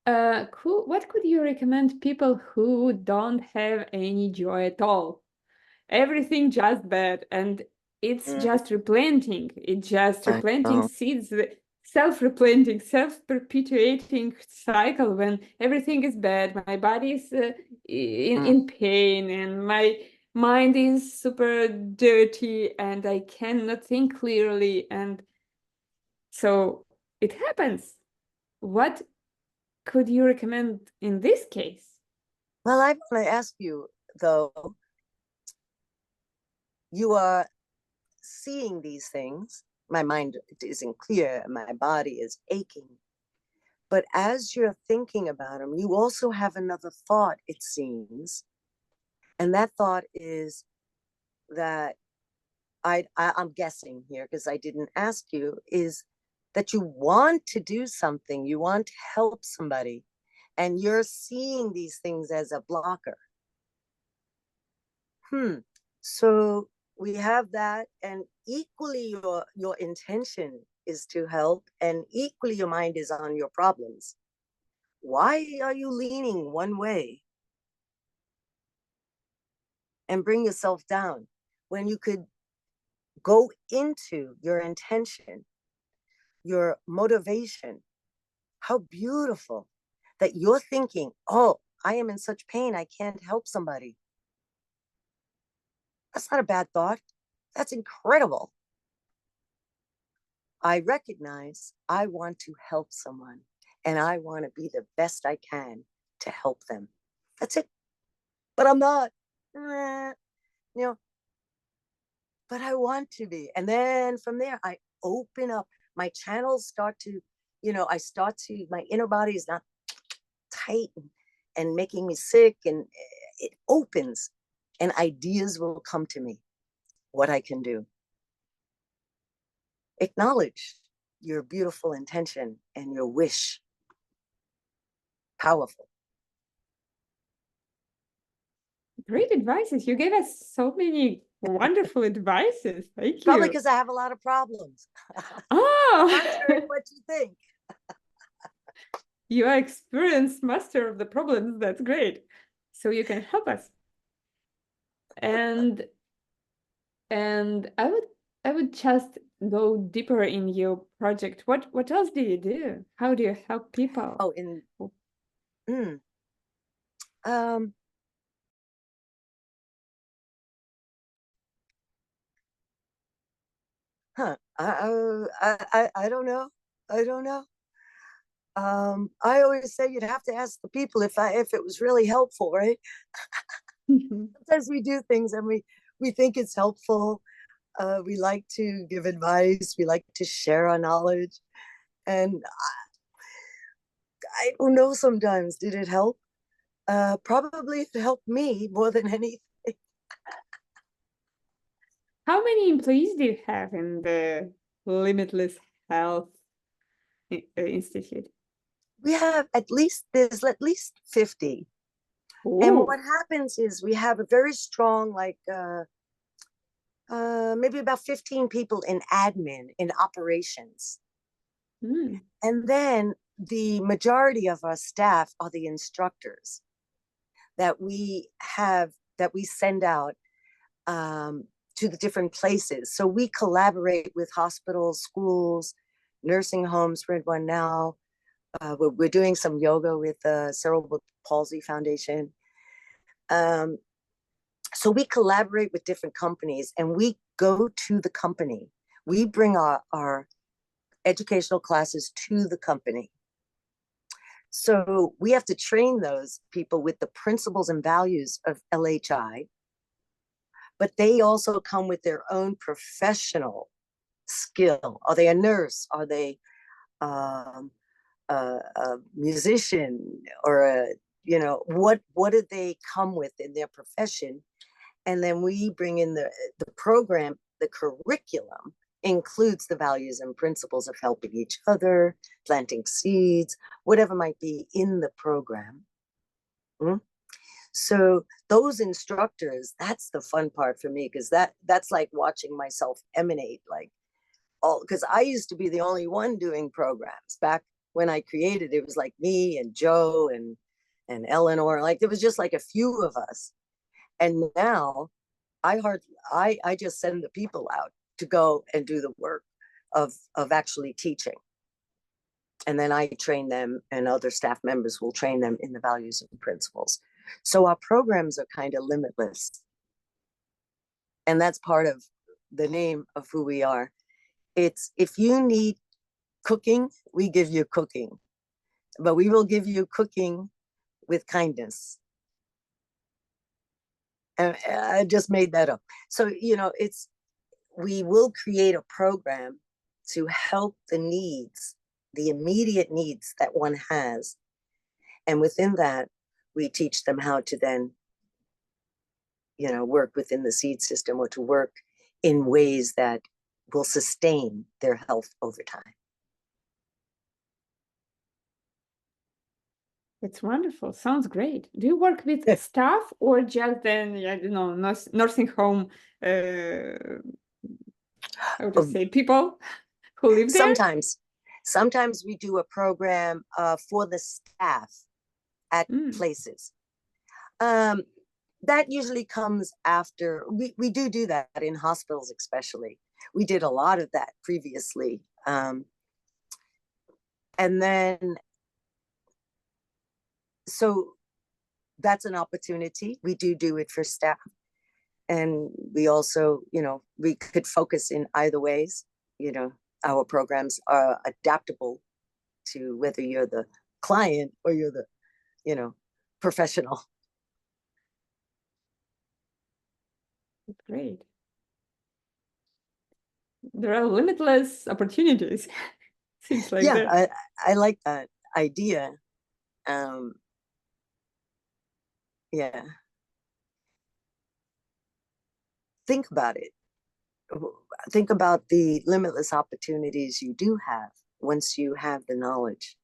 What could you recommend people who don't have any joy at all? Everything just bad, and it's just replanting. It's just replanting seeds, self-replanting, self-perpetuating cycle. When everything is bad, my body is in pain, and my mind is super dirty, and I cannot think clearly, and so it happens. What could you recommend in this case? Well, I want to ask you, though, you are seeing these things. My mind isn't clear, my body is aching. But as you're thinking about them, you also have another thought, it seems, And that thought is that I'm guessing here because I didn't ask you, is that you want to do something, you want to help somebody, and you're seeing these things as a blocker. So we have that, and equally your intention is to help, and equally your mind is on your problems. Why are you leaning one way and bring yourself down when you could go into your intention, your motivation? How beautiful that you're thinking, oh, I am in such pain, I can't help somebody. That's not a bad thought. That's incredible. I recognize I want to help someone, and I want to be the best I can to help them. That's it. But I'm not, but I want to be. And then from there, I open up. My channels start to, my inner body is not tight and making me sick, and it opens, and ideas will come to me, what I can do. Acknowledge your beautiful intention and your wish. Powerful. Great advices. You gave us so many wonderful advices. Thank you. Probably because I have a lot of problems. Oh, Contrary to what you think. You are experienced master of the problems. That's great. So you can help us. And I would just go deeper in your project. What else do you do? How do you help people? Oh, I don't know. I don't know. I always say you'd have to ask the people if it was really helpful, right? Sometimes we do things and we think it's helpful. We like to give advice. We like to share our knowledge. And I don't know sometimes. Did it help? Probably it helped me more than anything. How many employees do you have in the Limitless Health Institute? There's at least 50. Ooh. And what happens is we have a very strong, maybe about 15 people in admin, in operations. And then the majority of our staff are the instructors that we send out to the different places. So we collaborate with hospitals, schools, nursing homes. We're in one now. We're doing some yoga with the Cerebral Palsy Foundation. So we collaborate with different companies, and we go to the company. We bring our educational classes to the company. So we have to train those people with the principles and values of LHI, but they also come with their own professional skill. Are they a nurse? Are they a musician? Or what do they come with in their profession? And then we bring in the program. The curriculum includes the values and principles of helping each other, planting seeds, whatever might be in the program. So those instructors, that's the fun part for me, because that's like watching myself emanate, because I used to be the only one doing programs. Back when I created, it was like me and Joe and Eleanor, there was just like a few of us. And now I just send the people out to go and do the work of actually teaching. And then I train them, and other staff members will train them in the values and principles. So our programs are kind of limitless. And that's part of the name of who we are. It's, if you need cooking, we give you cooking. But we will give you cooking with kindness. And I just made that up. So, we will create a program to help the needs, the immediate needs that one has. And within that, we teach them how to then work within the seed system or to work in ways that will sustain their health over time. It's wonderful. Sounds great. Do you work with staff or just then, nursing home, how to say, people who live there? Sometimes we do a program for the staff at places. That usually comes after, we do that in hospitals especially. We did a lot of that previously. And then, so that's an opportunity. We do it for staff. And we also, we could focus in either ways. Our programs are adaptable to whether you're the client or you're the, professional. Great. There are limitless opportunities. Seems like that. I like that idea. Yeah. Think about it. Think about the limitless opportunities you do have once you have the knowledge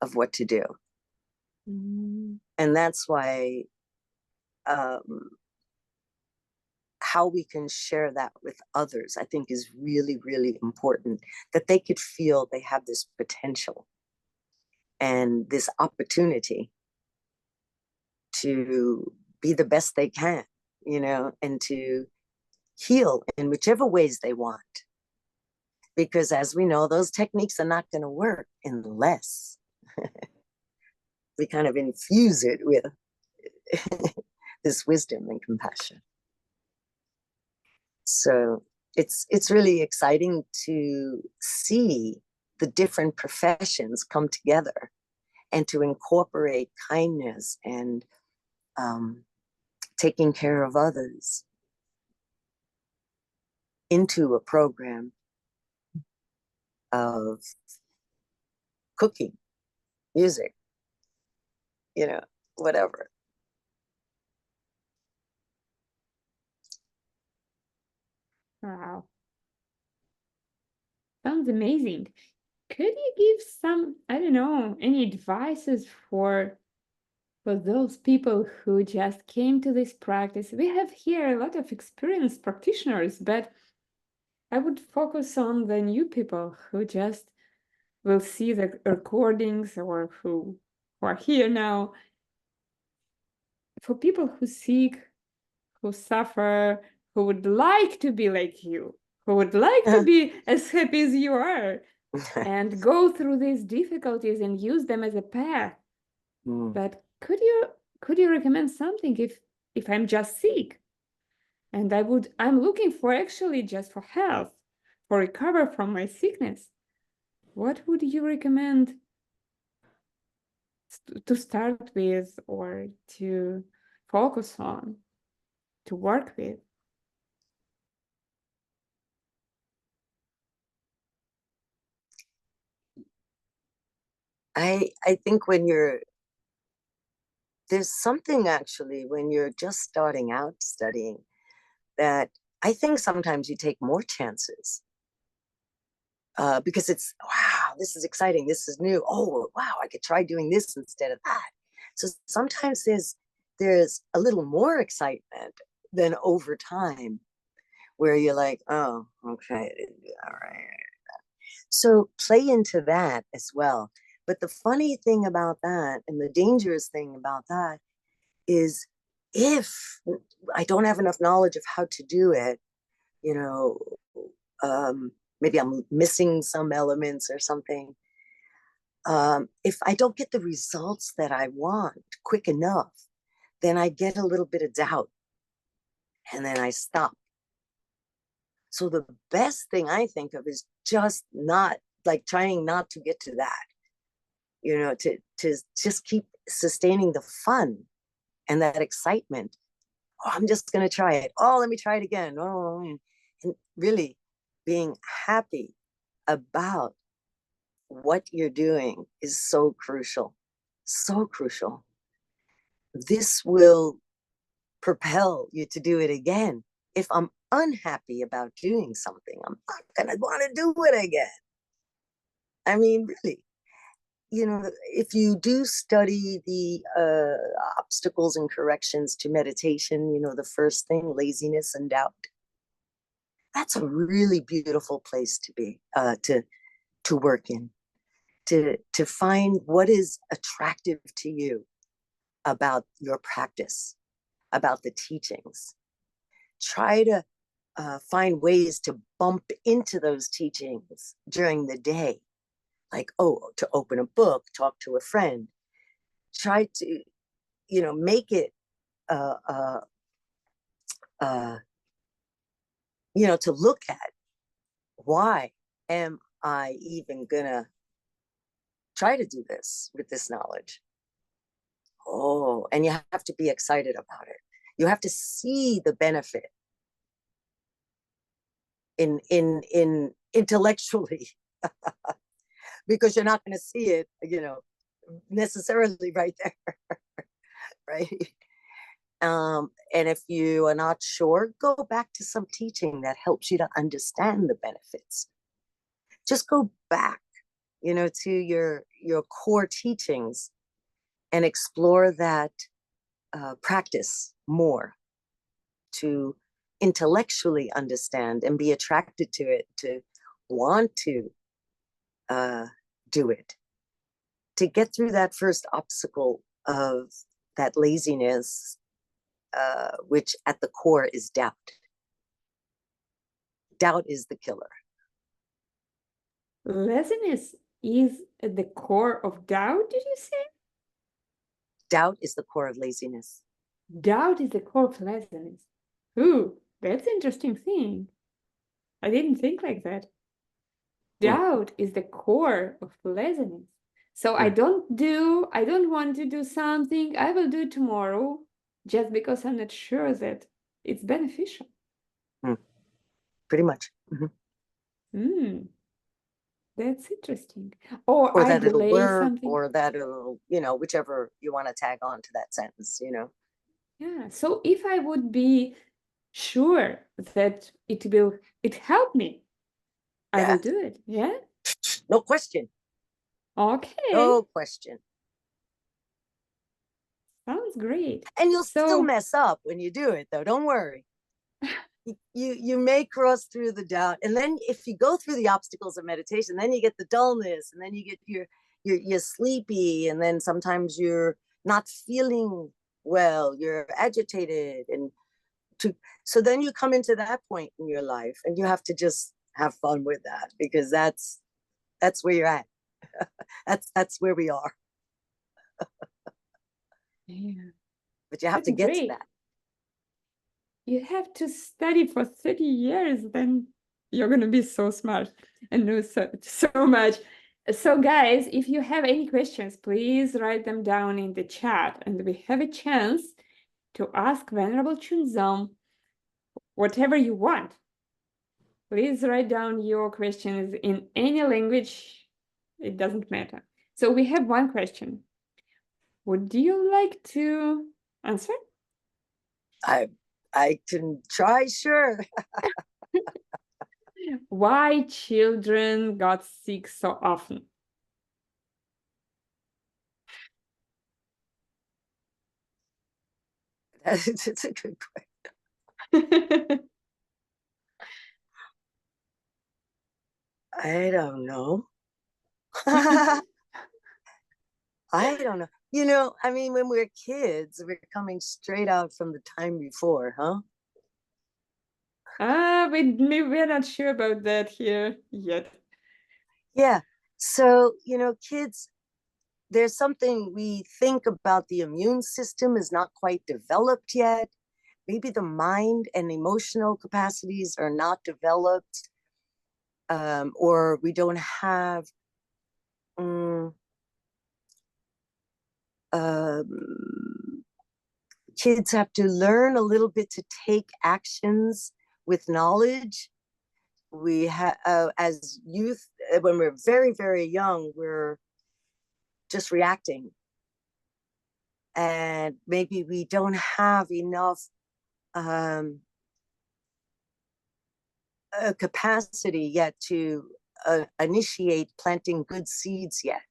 of what to do. And that's why how we can share that with others, I think, is really, really important, that they could feel they have this potential and this opportunity to be the best they can, and to heal in whichever ways they want. Because as we know, those techniques are not going to work unless we kind of infuse it with this wisdom and compassion. So it's really exciting to see the different professions come together and to incorporate kindness and taking care of others into a program of cooking, music, whatever. Wow. Sounds amazing. Could you give some, any advices for those people who just came to this practice? We have here a lot of experienced practitioners, but I would focus on the new people who just will see the recordings or who are here now. For people who seek, who suffer, who would like to be like you, who would like to be as happy as you are, and go through these difficulties and use them as a path. But could you recommend something if I'm just sick and I'm looking for actually just for health, for recover from my sickness? What would you recommend to start with or to focus on, to work with? I think there's something actually when you're just starting out studying that I think sometimes you take more chances because it's, wow, this is exciting, this is new, oh wow, I could try doing this instead of that. So sometimes there's a little more excitement than over time where you're like, oh, okay, all right. So play into that as well. But the funny thing about that and the dangerous thing about that is if I don't have enough knowledge of how to do it, maybe I'm missing some elements or something. If I don't get the results that I want quick enough, then I get a little bit of doubt and then I stop. So the best thing I think of is just trying not to get to that. To just keep sustaining the fun and that excitement. Oh, I'm just going to try it. Oh, let me try it again. Oh, and really being happy about what you're doing is so crucial. So crucial. This will propel you to do it again. If I'm unhappy about doing something, I'm not going to want to do it again. I mean, really, you know, if you do study the obstacles and corrections to meditation, you know, the first thing, laziness and doubt, that's a really beautiful place to be, to work in, to find what is attractive to you about your practice, about the teachings. Try to find ways to bump into those teachings during the day. Like, oh, to open a book, talk to a friend. Try to, you know, make it, you know, to look at, why am I even gonna try to do this with this knowledge? Oh, and you have to be excited about it. You have to see the benefit in intellectually, because you're not going to see it, you know, necessarily right there, right? And if you are not sure, go back to some teaching that helps you to understand the benefits. Just go back, you know, to your core teachings and explore that practice more, to intellectually understand and be attracted to it, to want to do it, to get through that first obstacle of that laziness, which at the core is doubt. Doubt is the killer. Laziness is at the core of doubt, did you say? Doubt is the core of laziness. Doubt is the core of laziness. Ooh, that's an interesting thing. I didn't think like that. Doubt is the core of laziness. So I don't want to do something, I will do it tomorrow just because I'm not sure that it's beneficial. Pretty much. That's interesting. Or I that it'll delay work, something. or that it'll, you know, whichever you want to tag on to that sentence, you know. Yeah. So if I would be sure that it helped me, I will do it. Yeah. No question. Okay. No question. Sounds great. And you'll still mess up when you do it, though. Don't worry. You may cross through the doubt, and then if you go through the obstacles of meditation, then you get the dullness, and then you get you're sleepy, and then sometimes you're not feeling well, you're agitated, and so then you come into that point in your life, and you have to just have fun with that, because that's where you're at. that's where we are. Yeah. But you have to get to that. You have to study for 30 years, then you're going to be so smart and know so much. So guys, if you have any questions, please write them down in the chat, and we have a chance to ask Venerable Chunzom whatever you want. Please write down your questions in any language. It doesn't matter. So we have one question. Would you like to answer? I can try, sure. Why children got sick so often? It's a good question. I don't know. I don't know. You know, I mean, when we're kids, we're coming straight out from the time before, huh? We're not sure about that here yet. Yeah. So, you know, kids, there's something we think about the immune system is not quite developed yet. Maybe the mind and emotional capacities are not developed, or we don't have kids have to learn a little bit to take actions with knowledge. We have, as youth, when we're very, very young, we're just reacting. and maybe we don't have enough capacity yet to initiate planting good seeds yet.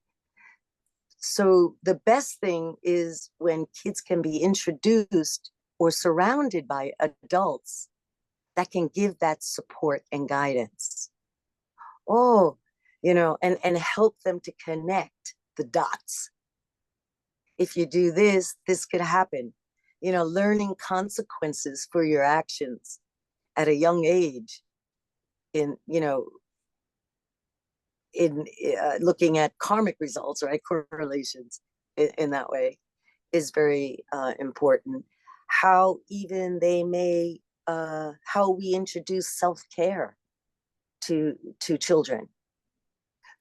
So the best thing is when kids can be introduced or surrounded by adults that can give that support and guidance. Oh, you know, and help them to connect the dots. If you do this, this could happen. You know, learning consequences for your actions at a young age in, you know, in looking at karmic results, right? Correlations in that way is very important. How even they may, how we introduce self-care to children,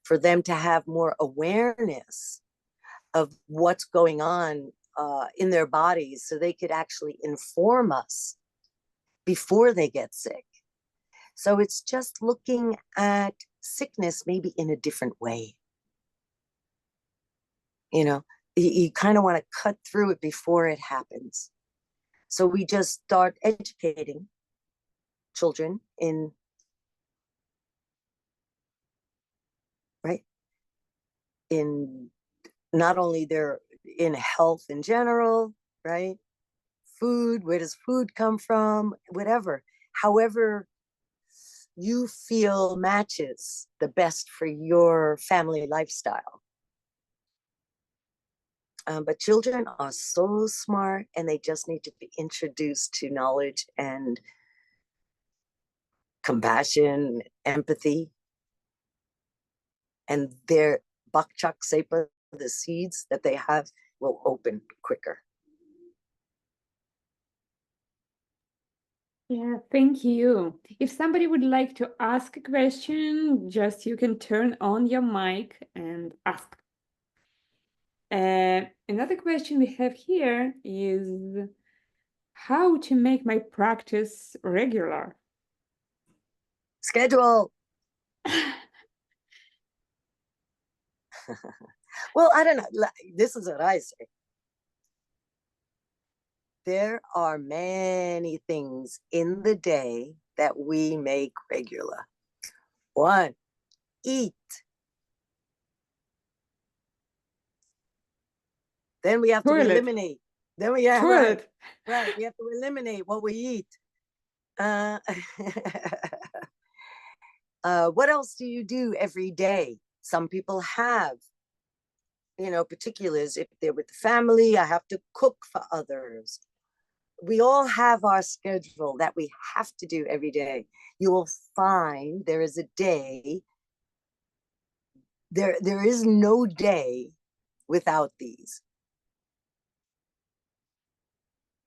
for them to have more awareness of what's going on in their bodies, so they could actually inform us before they get sick. So it's just looking at sickness maybe in a different way. You know, you kind of want to cut through it before it happens. So we just start educating children in, right, in not only their, in health in general, right? Food, where does food come from? Whatever, however you feel matches the best for your family lifestyle. But children are so smart, and they just need to be introduced to knowledge and compassion, empathy, and their bakchak sepa, the seeds that they have, will open quicker. Yeah, thank you. If somebody would like to ask a question, just you can turn on your mic and ask. Another question we have here is how to make my practice regular. Schedule. Well, I don't know. This is what I say. There are many things in the day that we make regular. One, eat. Then we have to eliminate. Then we have right. We have to eliminate what we eat. What else do you do every day? Some people have, you know, particulars. If they're with the family, I have to cook for others. We all have our schedule that we have to do every day. You will find there is a day, there is no day without these.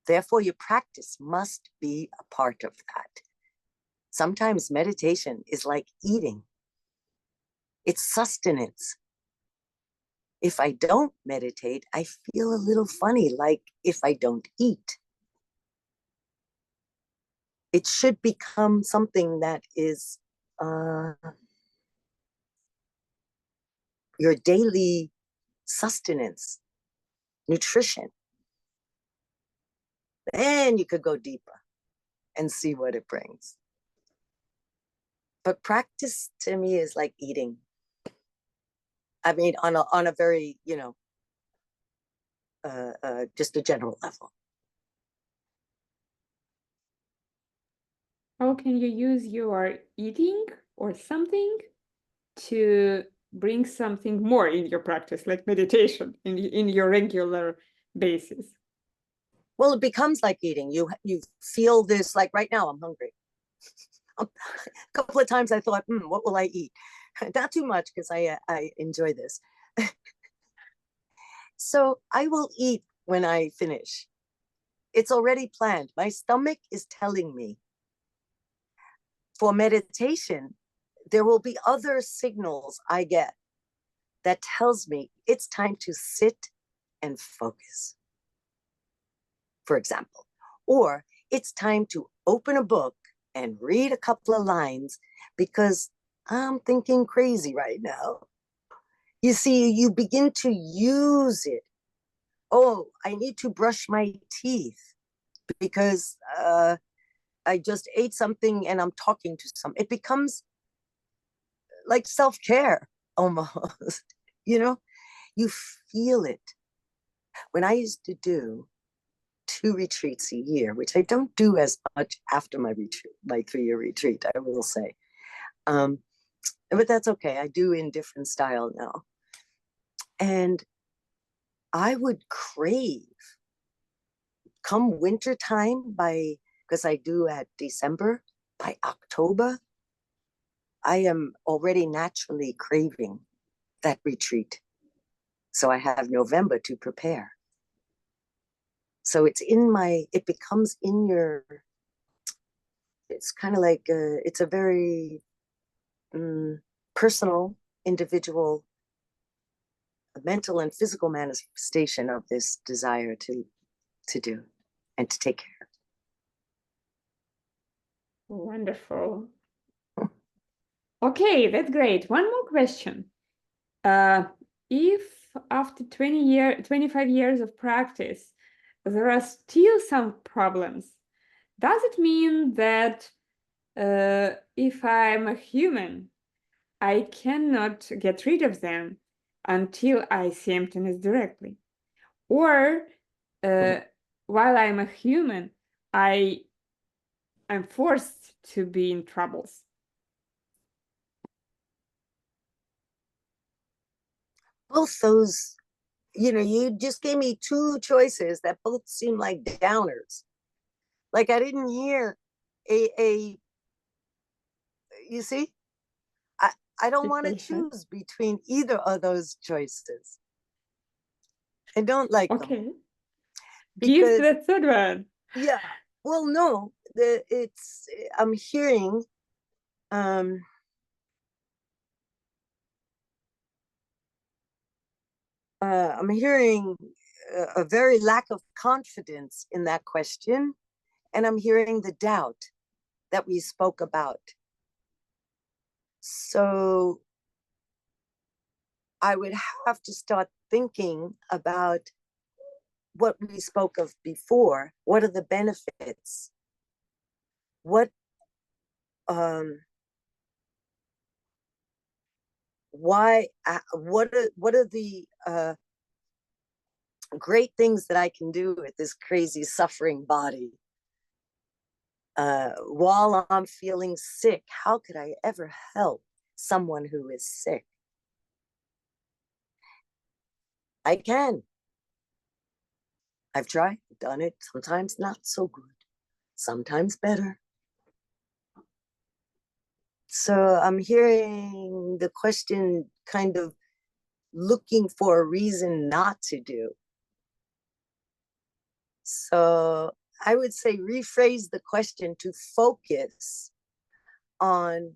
Therefore, your practice must be a part of that. Sometimes meditation is like eating. It's sustenance. If I don't meditate, I feel a little funny, like if I don't eat. It should become something that is your daily sustenance, nutrition. Then you could go deeper and see what it brings. But practice to me is like eating. I mean, on a very, you know, just a general level. How can you use your eating or something to bring something more in your practice, like meditation, in your regular basis? Well, it becomes like eating. You feel this, like right now I'm hungry. A couple of times I thought, what will I eat? Not too much, because I enjoy this. So I will eat when I finish. It's already planned. My stomach is telling me. For meditation, there will be other signals I get that tells me it's time to sit and focus, for example. Or it's time to open a book and read a couple of lines because I'm thinking crazy right now. You see, you begin to use it oh, I need to brush my teeth because I just ate something and I'm talking to some. It becomes like self-care almost, you know, you feel it. When I used to do 2 retreats a year, which I don't do as much after my retreat, my 3-year retreat, I will say. But that's okay. I do in different style now. And I would crave come winter time because I do at December, by October, I am already naturally craving that retreat. So I have November to prepare. So it becomes in your, it's kind of like, it's a very personal, individual, mental and physical manifestation of this desire to do and to take care. Wonderful. Okay, that's great. One more question. If after 25 years of practice, there are still some problems, does it mean that if I'm a human, I cannot get rid of them until I see emptiness directly? Or while I'm a human, I'm forced to be in troubles? Both those, you just gave me 2 choices that both seem like downers. Like I didn't hear you see, I don't want to choose between either of those choices. I don't like them. Okay. Give the third one. Yeah. Well, no, I'm hearing a very lack of confidence in that question, and I'm hearing the doubt that we spoke about. So I would have to start thinking about what we spoke of before. What are the benefits? What why what are the great things that I can do with this crazy suffering body while I'm feeling sick? How could I ever help someone who is sick? I can. I've tried, done it, sometimes not so good, sometimes better. So I'm hearing the question kind of looking for a reason not to do. So I would say rephrase the question to focus on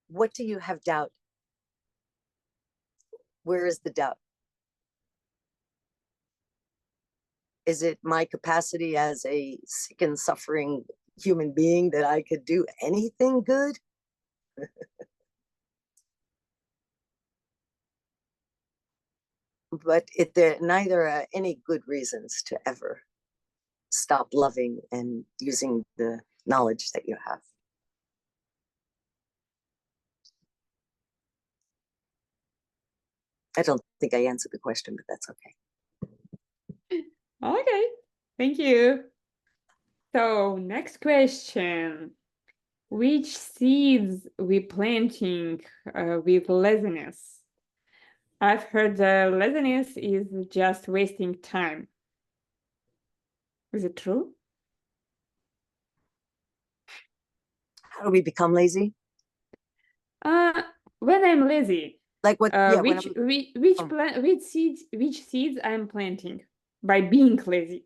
what do you have doubt? Where is the doubt? Is it my capacity as a sick and suffering human being that I could do anything good? But there neither are any good reasons to ever stop loving and using the knowledge that you have. I don't think I answered the question, but that's okay. Okay, thank you. So next question. Which seeds we planting with laziness? I've heard that laziness is just wasting time. Is it true? How do we become lazy? When I'm lazy, like what? which seeds I'm planting by being lazy,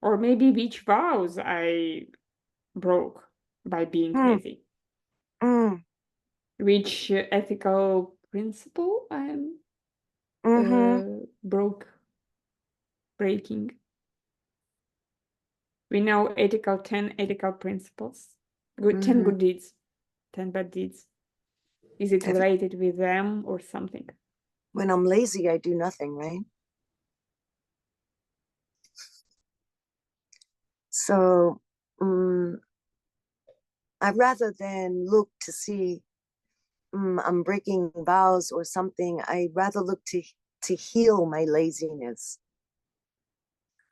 or maybe which vows I broke by being lazy, which ethical principle I'm breaking. We know 10 ethical principles. 10 good deeds, 10 bad deeds. is it related with them or something? When I'm lazy, I do nothing, right? So I'd rather than look to see I'm breaking vows or something, I'd rather look to heal my laziness.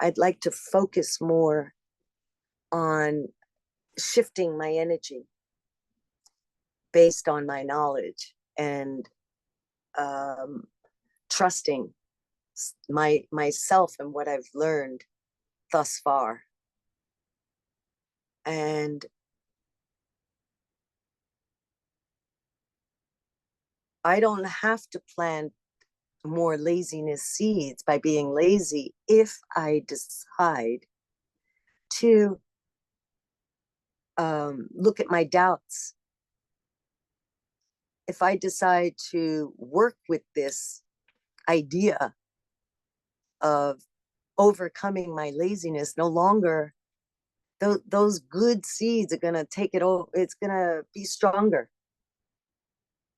I'd like to focus more on shifting my energy based on my knowledge and trusting myself and what I've learned thus far. And I don't have to plant more laziness seeds by being lazy if I decide to look at my doubts. If I decide to work with this idea of overcoming my laziness, no longer those good seeds are going to take it over. It's going to be stronger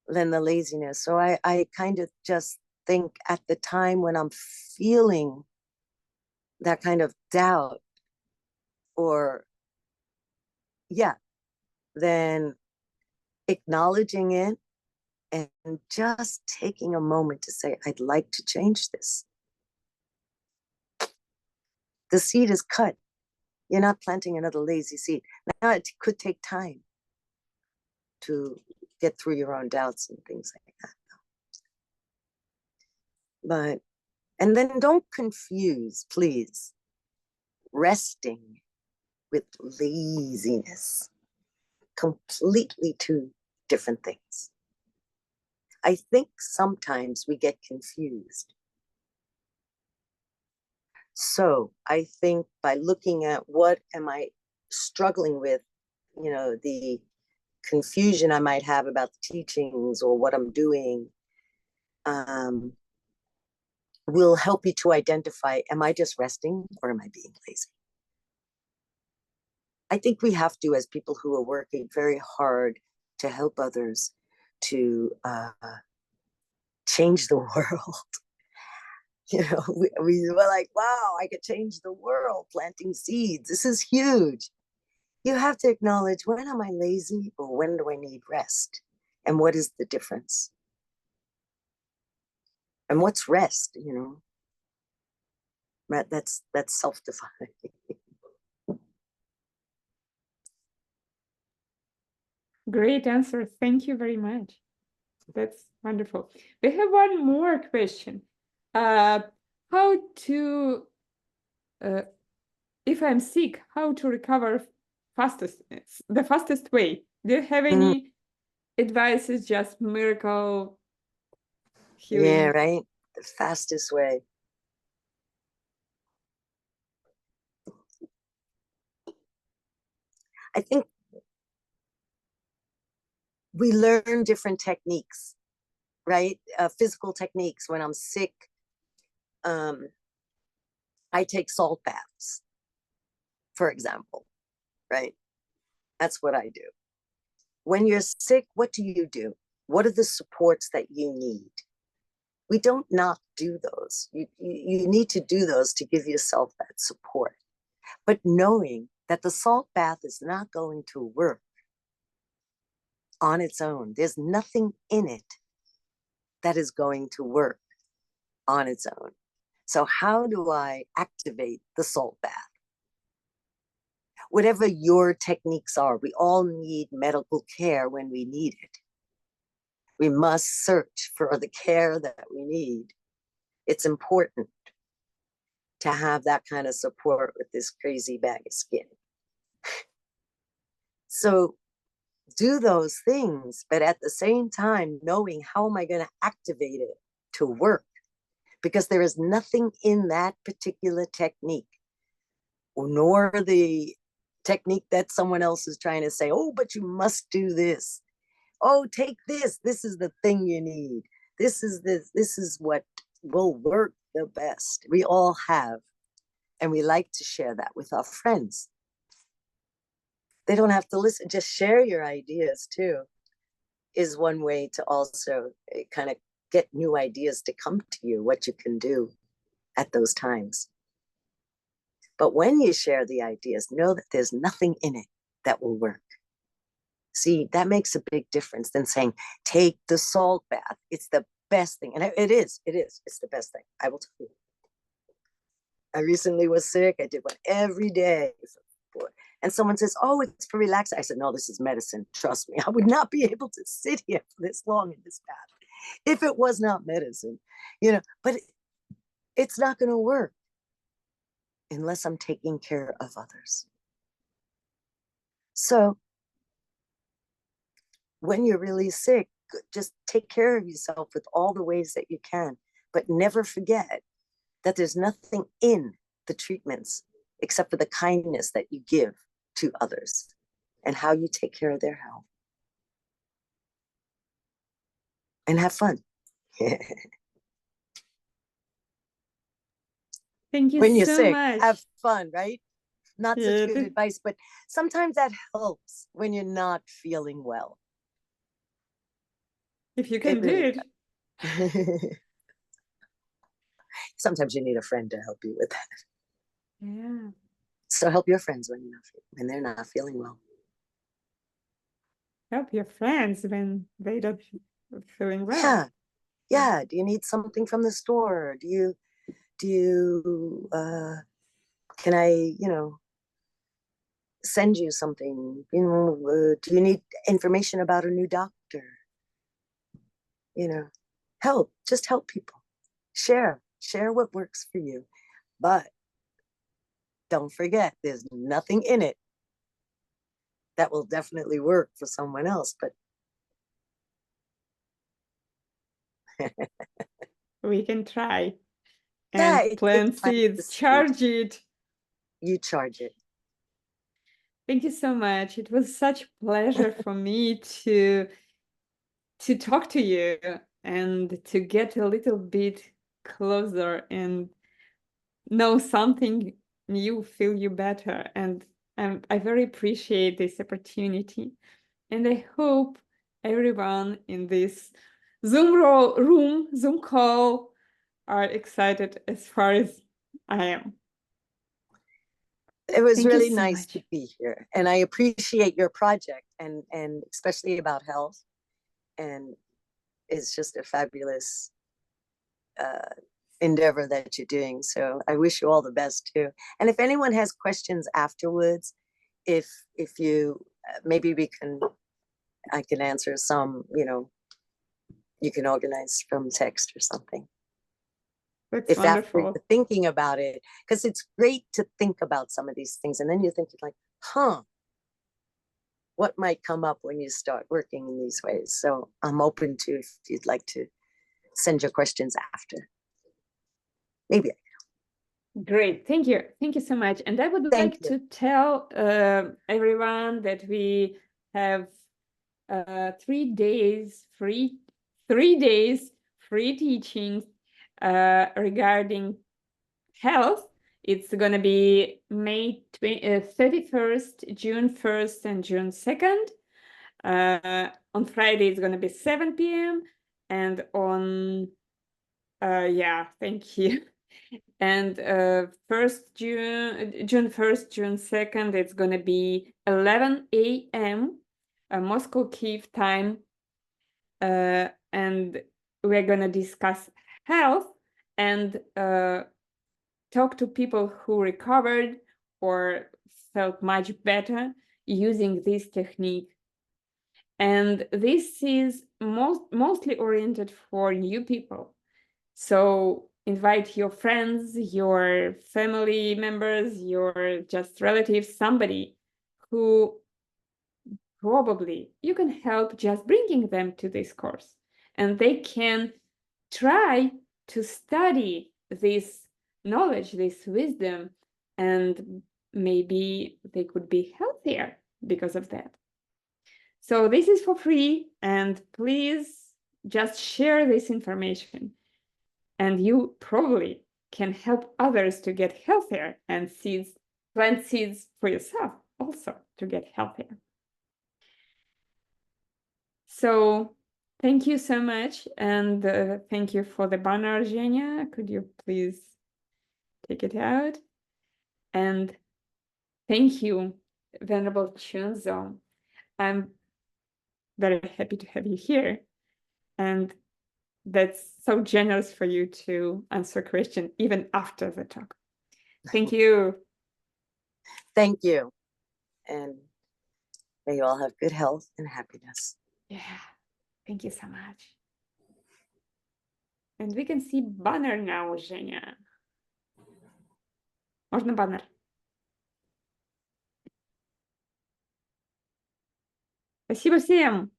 than the laziness. So I kind of just think at the time when I'm feeling that kind of doubt or then acknowledging it and just taking a moment to say, I'd like to change this. The seed is cut. You're not planting another lazy seed. Now it could take time to get through your own doubts and things like that. And then don't confuse, please, resting with laziness. Completely two different things. I think sometimes we get confused. So I think by looking at what am I struggling with, the confusion I might have about the teachings or what I'm doing, will help you to identify, am I just resting or am I being lazy? I think we have to, as people who are working very hard to help others, to change the world. We were like, wow, I could change the world planting seeds. This is huge. You have to acknowledge, when am I lazy or when do I need rest? And what is the difference? And what's rest, That's self-defined. Great answer. Thank you very much. That's wonderful. We have one more question. How to, if I'm sick, how to recover the fastest way? Do you have any advices, just miracle healing? Yeah, right. The fastest way. I think we learn different techniques, right? Physical techniques. When I'm sick, I take salt baths, for example, right? That's what I do. When you're sick, what do? What are the supports that you need? We don't not do those. You need to do those to give yourself that support. But knowing that the salt bath is not going to work on its own. There's nothing in it that is going to work on its own. So how do I activate the salt bath? Whatever your techniques are, we all need medical care when we need it. We must search for the care that we need. It's important to have that kind of support with this crazy bag of skin. So do those things, but at the same time, knowing how am I going to activate it to work? Because there is nothing in that particular technique, nor the technique that someone else is trying to say, oh, but you must do this. Oh, take this. This is the thing you need. This is what will work the best. We all have, and we like to share that with our friends. They don't have to listen. Just share your ideas too. is one way to also kind of get new ideas to come to you, what you can do at those times. But when you share the ideas, know that there's nothing in it that will work. See, that makes a big difference than saying, take the salt bath. It's the best thing. And it is. It's the best thing. I will tell you. I recently was sick. I did one every day. And someone says, oh, it's for relaxing. I said, no, this is medicine. Trust me. I would not be able to sit here for this long in this bath if it was not medicine, but it's not going to work unless I'm taking care of others. So when you're really sick, just take care of yourself with all the ways that you can, but never forget that there's nothing in the treatments except for the kindness that you give to others and how you take care of their health. And have fun. Thank you when you're so sick, much. have fun, right? Not Yeah, such good advice, but sometimes that helps when you're not feeling well. If you can do really it. Sometimes you need a friend to help you with that. Yeah. So help your friends when they're not feeling well. Help your friends when they don't feeling well. Yeah. Yeah. Do you need something from the store? Do you can I, send you something? Do you need information about a new doctor? Just help people. Share what works for you. But don't forget, there's nothing in it that will definitely work for someone else, but we can try. yeah, And plant seeds, charge it. You charge it. Thank you so much. It was such a pleasure for me to talk to you and to get a little bit closer and know something new, feel you better. And I very appreciate this opportunity. And I hope everyone in this Zoom call are excited as far as I am. It was Thank you really so nice much. to be here. And I appreciate your project and especially about health. And it's just a fabulous endeavor that you're doing. So I wish you all the best too. And if anyone has questions afterwards, if you maybe I can answer some, you can organize from text or something. That's if wonderful. After you're thinking about it, because it's great to think about some of these things and then you're thinking like, what might come up when you start working in these ways. So I'm open to if you'd like to send your questions after. Maybe. Great. Thank you. Thank you so much. And I would like to tell everyone that we have 3 days free teachings regarding health. It's going to be May 31st, June 1st, and June 2nd. On Friday, it's going to be 7 p.m. And on, thank you. And June 1st, June 2nd, it's going to be 11 a.m. Moscow, Kyiv time. And we're going to discuss health and talk to people who recovered or felt much better using this technique. And this is mostly oriented for new people. So invite your friends, your family members, your just relatives, somebody who probably you can help just bringing them to this course. And they can try to study this knowledge, this wisdom, and maybe they could be healthier because of that. So this is for free, and please just share this information. And you probably can help others to get healthier and plant seeds for yourself also to get healthier. So thank you so much, and thank you for the banner, Zhenya. Could you please take it out? And thank you, Venerable Chunzom. I'm very happy to have you here, and that's so generous for you to answer questions even after the talk. Thank you. Thank you. And may you all have good health and happiness. Yeah, thank you so much. And we can see banner now, Zhenya. Можно баннер? Спасибо всем!